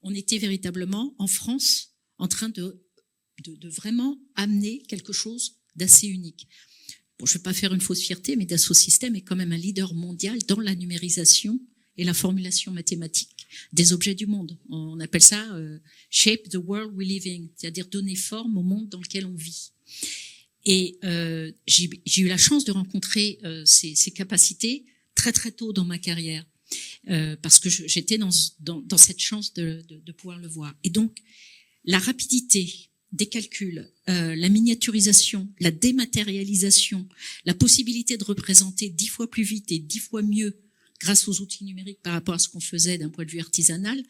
On était véritablement en France en train de vraiment amener quelque chose d'assez unique. Bon, je ne vais pas faire une fausse fierté, mais Dassault Systèmes est quand même un leader mondial dans la numérisation et la formulation mathématique des objets du monde. On appelle ça shape the world we live in, c'est-à-dire donner forme au monde dans lequel on vit. Et j'ai eu la chance de rencontrer ces capacités très très tôt dans ma carrière, parce que j'étais dans cette chance de pouvoir le voir. Et donc, la rapidité des calculs, la miniaturisation, la dématérialisation, la possibilité de représenter 10 fois plus vite et 10 fois mieux grâce aux outils numériques par rapport à ce qu'on faisait d'un point de vue artisanal,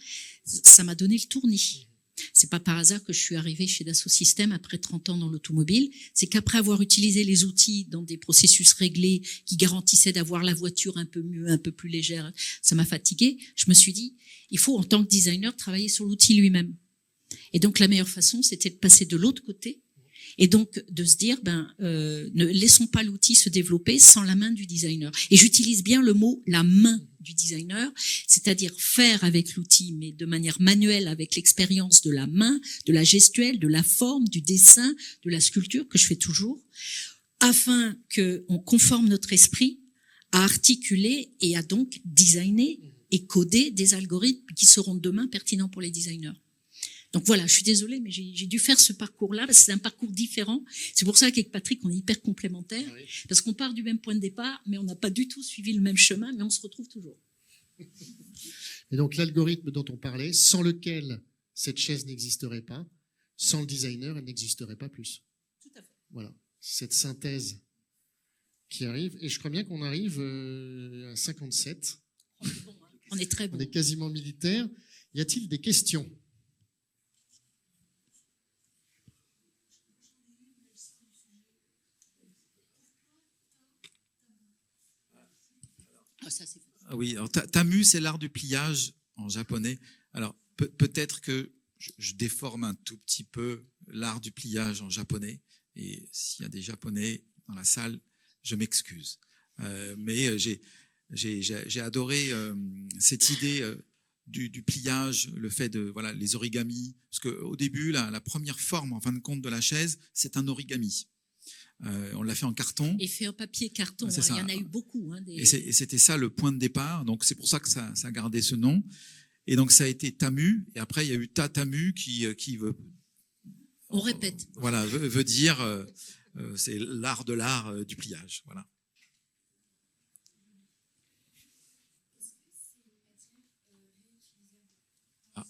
ça m'a donné le tournis. C'est pas par hasard que je suis arrivée chez Dassault Systèmes après 30 ans dans l'automobile. C'est qu'après avoir utilisé les outils dans des processus réglés qui garantissaient d'avoir la voiture un peu mieux, un peu plus légère, ça m'a fatiguée. Je me suis dit, il faut en tant que designer travailler sur l'outil lui-même. Et donc la meilleure façon, c'était de passer de l'autre côté et donc de se dire, ne laissons pas l'outil se développer sans la main du designer. Et j'utilise bien le mot la main du designer, c'est-à-dire faire avec l'outil, mais de manière manuelle, avec l'expérience de la main, de la gestuelle, de la forme, du dessin, de la sculpture, que je fais toujours, afin qu'on conforme notre esprit à articuler et à donc designer et coder des algorithmes qui seront demain pertinents pour les designers. Donc voilà, je suis désolée, mais j'ai dû faire ce parcours-là, parce que c'est un parcours différent. C'est pour ça qu'avec Patrick, on est hyper complémentaires, parce qu'on part du même point de départ, mais on n'a pas du tout suivi le même chemin, mais on se retrouve toujours. Et donc l'algorithme dont on parlait, sans lequel cette chaise n'existerait pas. Sans le designer, elle n'existerait pas plus. Tout à fait. Voilà, cette synthèse qui arrive. Et je crois bien qu'on arrive à 57. On est bon, hein. On est très bon. On est quasiment militaire. Y a-t-il des questions? Ah, ça, c'est... Ah oui, alors tamu, c'est l'art du pliage en japonais. Alors peut-être que je déforme un tout petit peu l'art du pliage en japonais. Et s'il y a des Japonais dans la salle, je m'excuse. Mais j'ai adoré cette idée du pliage, le fait de les origamis. Parce qu'au début, la première forme, en fin de compte, de la chaise, c'est un origami. On l'a fait en carton. Et fait en papier carton. C'est hein. ça. Il y en a eu beaucoup. Hein, Et c'était ça le point de départ. Donc c'est pour ça que ça a gardé ce nom. Et donc ça a été tamu. Et après il y a eu tatamu qui veut. On répète. Voilà, veut dire c'est l'art de l'art du pliage. Voilà. Ah,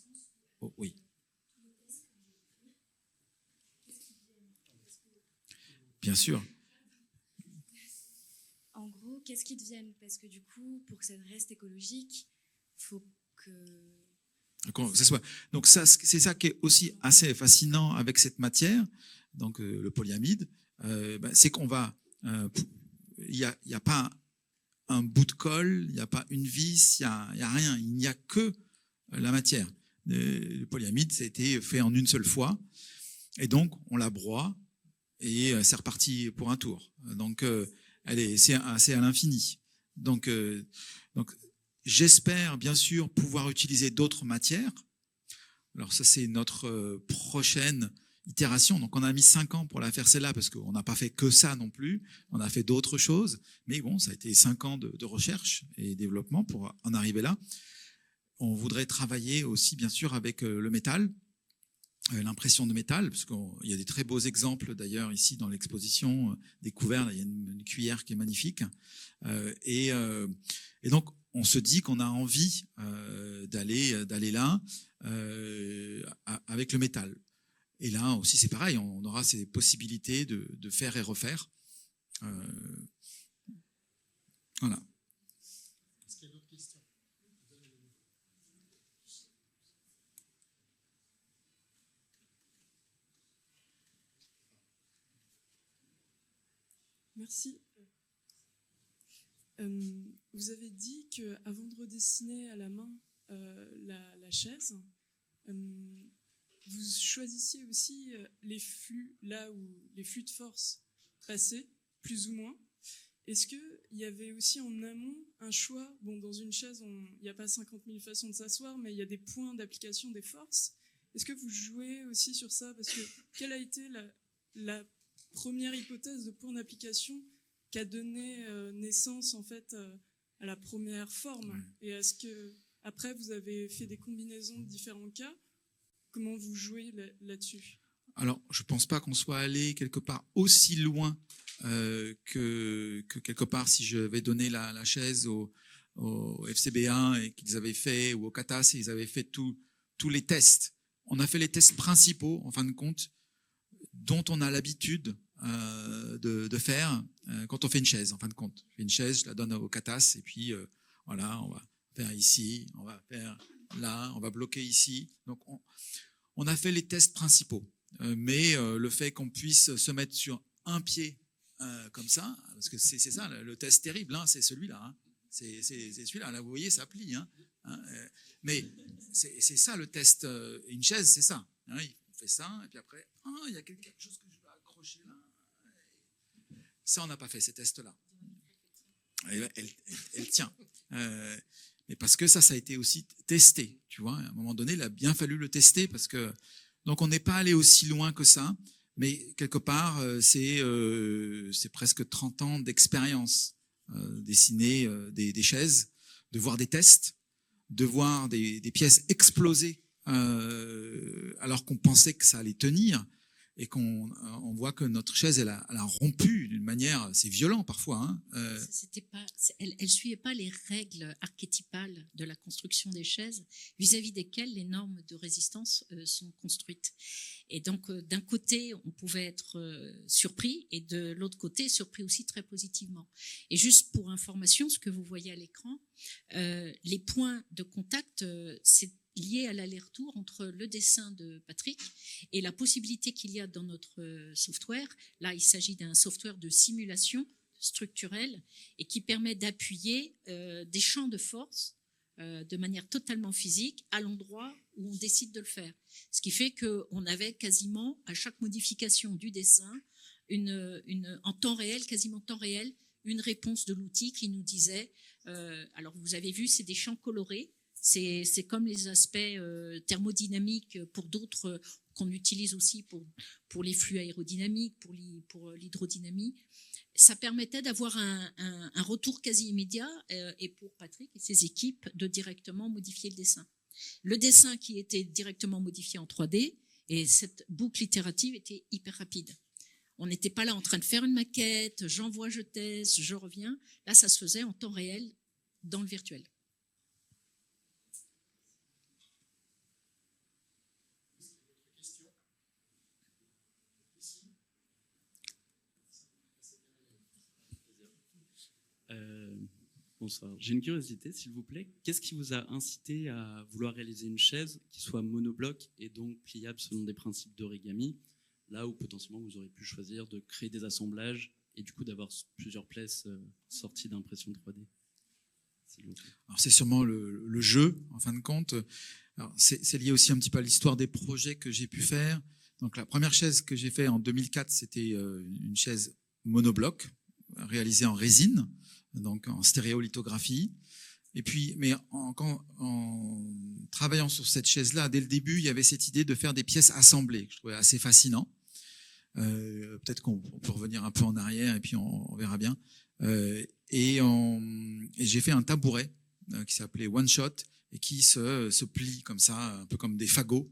oh, oui. Bien sûr. En gros, qu'est-ce qu'ils deviennent? Parce que du coup, pour que ça reste écologique, il faut que... Donc ça, c'est ça qui est aussi assez fascinant avec cette matière, donc le polyamide, c'est qu'on va... Il n'y a pas un bout de colle, il n'y a pas une vis, il n'y a rien, il n'y a que la matière. Le polyamide, ça a été fait en une seule fois, et donc on la broie, et c'est reparti pour un tour. Donc c'est à l'infini. Donc j'espère bien sûr pouvoir utiliser d'autres matières. Alors ça c'est notre prochaine itération. Donc on a mis 5 ans pour la faire celle-là parce qu'on n'a pas fait que ça non plus. On a fait d'autres choses, mais bon, ça a été 5 ans de recherche et développement pour en arriver là. On voudrait travailler aussi bien sûr avec le métal. L'impression de métal, parce qu'il y a des très beaux exemples d'ailleurs ici dans l'exposition découvert, là, il y a une cuillère qui est magnifique, et donc on se dit qu'on a envie d'aller là avec le métal. Et là aussi c'est pareil, on aura ces possibilités de faire et refaire. Voilà. Est-ce qu'il y a d'autres questions? Merci. Vous avez dit qu'avant de redessiner à la main la chaise, vous choisissiez aussi les flux, là où les flux de force passaient, plus ou moins. Est-ce qu'il y avait aussi en amont un choix? Bon, dans une chaise, il n'y a pas 50 000 façons de s'asseoir, mais il y a des points d'application des forces. Est-ce que vous jouez aussi sur ça? Parce que quelle a été la première hypothèse de point d'application qui a donné naissance en fait à la première forme? Et est-ce que après vous avez fait des combinaisons de différents cas? Comment vous jouez là-dessus? Alors, je pense pas qu'on soit allé quelque part aussi loin que quelque part si je vais donner la chaise au FCB1 et qu'ils avaient fait, ou au CATAS, et ils avaient fait tous les tests. On a fait les tests principaux, en fin de compte, dont on a l'habitude de faire quand on fait une chaise, en fin de compte. Je fais une chaise, je la donne au CATAS, et puis voilà, on va faire ici, on va faire là, on va bloquer ici. Donc on a fait les tests principaux. Mais le fait qu'on puisse se mettre sur un pied comme ça, parce que c'est ça, le test terrible, hein, c'est celui-là. Hein. C'est celui-là, là vous voyez, ça plie. Hein, mais c'est ça le test. Une chaise, c'est ça. Hein, on fait ça, et puis après, il y a quelque chose que je vais accrocher là. Ça, on n'a pas fait ces tests-là. Elle tient. Mais parce que ça a été aussi testé. Tu vois, à un moment donné, il a bien fallu le tester parce que. Donc, on n'est pas allé aussi loin que ça, mais quelque part, c'est presque 30 ans d'expérience. Dessiner des chaises, de voir des tests, de voir des pièces exploser alors qu'on pensait que ça allait tenir. et on voit que notre chaise, elle a rompu d'une manière, c'est violent parfois. Hein. C'était pas, elle suivait pas les règles archétypales de la construction des chaises vis-à-vis desquelles les normes de résistance sont construites. Et donc, d'un côté, on pouvait être surpris, et de l'autre côté, surpris aussi très positivement. Et juste pour information, ce que vous voyez à l'écran, les points de contact, c'est lié à l'aller-retour entre le dessin de Patrick et la possibilité qu'il y a dans notre software. Là, il s'agit d'un software de simulation structurelle et qui permet d'appuyer des champs de force de manière totalement physique à l'endroit où on décide de le faire. Ce qui fait qu'on avait quasiment, à chaque modification du dessin, en temps réel, quasiment temps réel, une réponse de l'outil qui nous disait, alors vous avez vu, c'est des champs colorés, c'est comme les aspects thermodynamiques pour d'autres qu'on utilise aussi pour les flux aérodynamiques, pour l'hydrodynamie. Ça permettait d'avoir un retour quasi immédiat et pour Patrick et ses équipes de directement modifier le dessin. Le dessin qui était directement modifié en 3D et cette boucle itérative était hyper rapide. On n'était pas là en train de faire une maquette, j'envoie, je teste, je reviens. Là, ça se faisait en temps réel dans le virtuel. Bonsoir. J'ai une curiosité, s'il vous plaît. Qu'est-ce qui vous a incité à vouloir réaliser une chaise qui soit monobloc et donc pliable selon des principes d'origami, là où potentiellement vous auriez pu choisir de créer des assemblages et du coup d'avoir plusieurs pièces sorties d'impression 3D? Alors c'est sûrement le jeu, en fin de compte. Alors c'est lié aussi un petit peu à l'histoire des projets que j'ai pu faire. Donc la première chaise que j'ai fait en 2004, c'était une chaise monobloc réalisée en résine, donc en stéréolithographie. Et puis, mais en travaillant sur cette chaise-là, dès le début, il y avait cette idée de faire des pièces assemblées, que je trouvais assez fascinant. Peut-être qu'on peut revenir un peu en arrière et puis on verra bien. Et j'ai fait un tabouret qui s'appelait One Shot et qui se plie comme ça, un peu comme des fagots.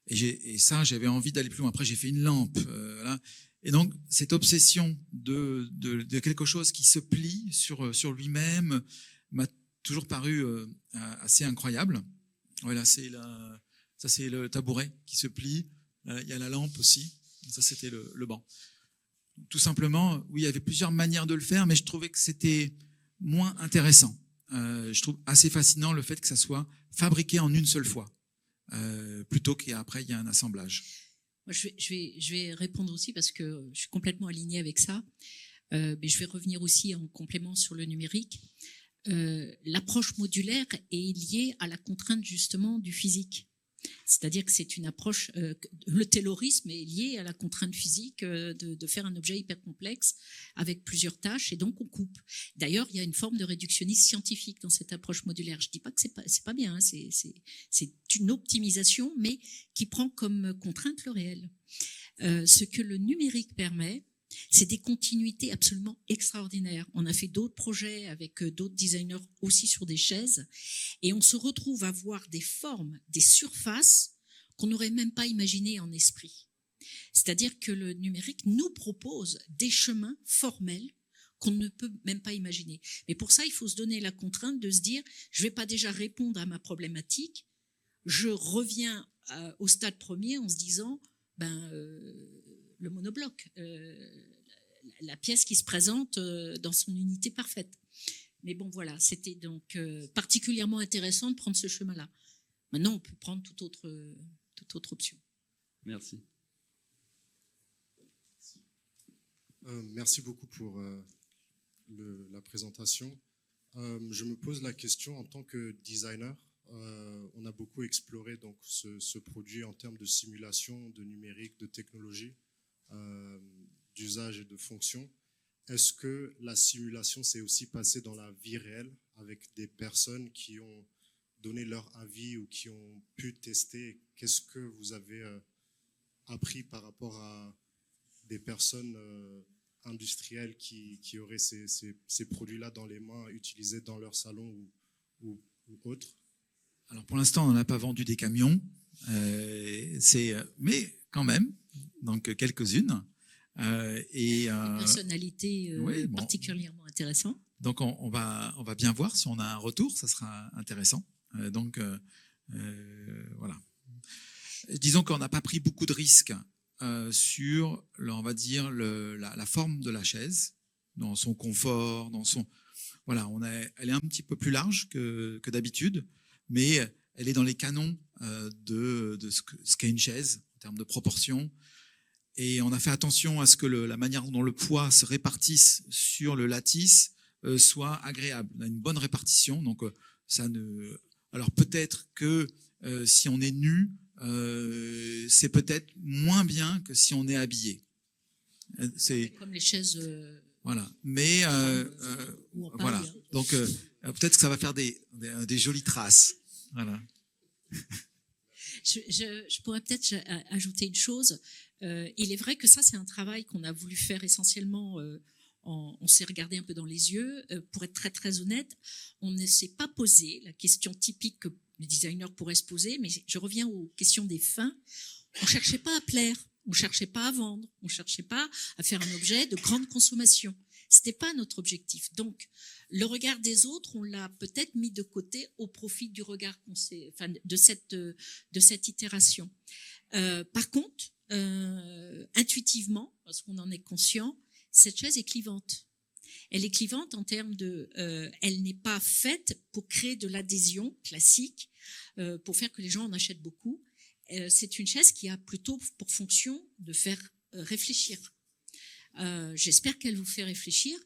Et ça, j'avais envie d'aller plus loin. Après, j'ai fait une lampe. Voilà. Et donc, cette obsession de quelque chose qui se plie sur lui-même m'a toujours paru assez incroyable. Voilà, ça c'est le tabouret qui se plie. Là, il y a la lampe aussi. Ça, c'était le banc. Tout simplement, oui, il y avait plusieurs manières de le faire, mais je trouvais que c'était moins intéressant. Je trouve assez fascinant le fait que ça soit fabriqué en une seule fois, plutôt qu'après, il y a un assemblage. Je vais répondre aussi parce que je suis complètement alignée avec ça, mais je vais revenir aussi en complément sur le numérique. L'approche modulaire est liée à la contrainte justement du physique. C'est-à-dire que c'est une approche, le taylorisme est lié à la contrainte physique de faire un objet hyper complexe avec plusieurs tâches et donc on coupe. D'ailleurs, il y a une forme de réductionnisme scientifique dans cette approche modulaire. Je dis pas que c'est pas bien, hein, c'est une optimisation, mais qui prend comme contrainte le réel. Ce que le numérique permet, c'est des continuités absolument extraordinaires. On a fait d'autres projets avec d'autres designers aussi sur des chaises et on se retrouve à voir des formes, des surfaces qu'on n'aurait même pas imaginées en esprit. C'est-à-dire que le numérique nous propose des chemins formels qu'on ne peut même pas imaginer. Mais pour ça, il faut se donner la contrainte de se dire, je ne vais pas déjà répondre à ma problématique, je reviens au stade premier en se disant, le monobloc, la pièce qui se présente dans son unité parfaite. Mais bon, voilà, c'était donc particulièrement intéressant de prendre ce chemin-là. Maintenant, on peut prendre toute autre option. Merci. Merci beaucoup pour la présentation. Je me pose la question en tant que designer. On a beaucoup exploré donc ce produit en termes de simulation, de numérique, de technologie, d'usage et de fonction. Est-ce que la simulation s'est aussi passée dans la vie réelle avec des personnes qui ont donné leur avis ou qui ont pu tester? Qu'est-ce que vous avez appris par rapport à des personnes industrielles qui auraient ces produits-là dans les mains, utilisés dans leur salon ou autre? Alors pour l'instant, on n'a pas vendu des camions, mais quand même, donc quelques-unes. Une personnalité oui, bon. particulièrement intéressante. Donc on va bien voir si on a un retour, ça sera intéressant. Voilà. Disons qu'on n'a pas pris beaucoup de risques sur, on va dire, la forme de la chaise, dans son confort, dans son... Voilà, elle est un petit peu plus large que d'habitude, mais elle est dans les canons de ce qu'est une chaise, en termes de proportion. Et on a fait attention à ce que la manière dont le poids se répartisse sur le lattice soit agréable. On a une bonne répartition, donc alors peut-être que si on est nu, c'est peut-être moins bien que si on est habillé. C'est comme les chaises. Voilà, mais voilà. Donc peut-être que ça va faire des jolies traces. Voilà. Je pourrais peut-être ajouter une chose. Il est vrai que ça, c'est un travail qu'on a voulu faire essentiellement. On s'est regardé un peu dans les yeux. Pour être très très honnête, on ne s'est pas posé la question typique que les designers pourraient se poser. Mais je reviens aux questions des fins. On cherchait pas à plaire, on cherchait pas à vendre, on cherchait pas à faire un objet de grande consommation. C'était pas notre objectif. Donc, le regard des autres, on l'a peut-être mis de côté au profit du regard de cette itération. Par contre, intuitivement, parce qu'on en est conscient, cette chaise est clivante. Elle est clivante en termes elle n'est pas faite pour créer de l'adhésion classique, pour faire que les gens en achètent beaucoup. C'est une chaise qui a plutôt pour fonction de faire réfléchir. J'espère qu'elle vous fait réfléchir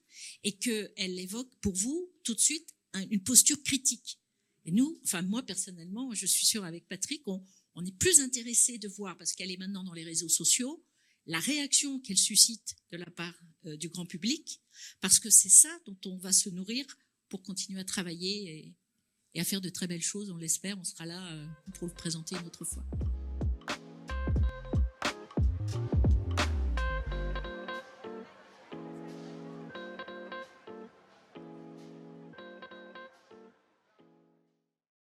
et qu'elle évoque pour vous tout de suite une posture critique. Et nous, moi personnellement, je suis sûre avec Patrick, on est plus intéressé de voir, parce qu'elle est maintenant dans les réseaux sociaux, la réaction qu'elle suscite de la part du grand public, parce que c'est ça dont on va se nourrir pour continuer à travailler et à faire de très belles choses, on l'espère. On sera là pour le présenter une autre fois.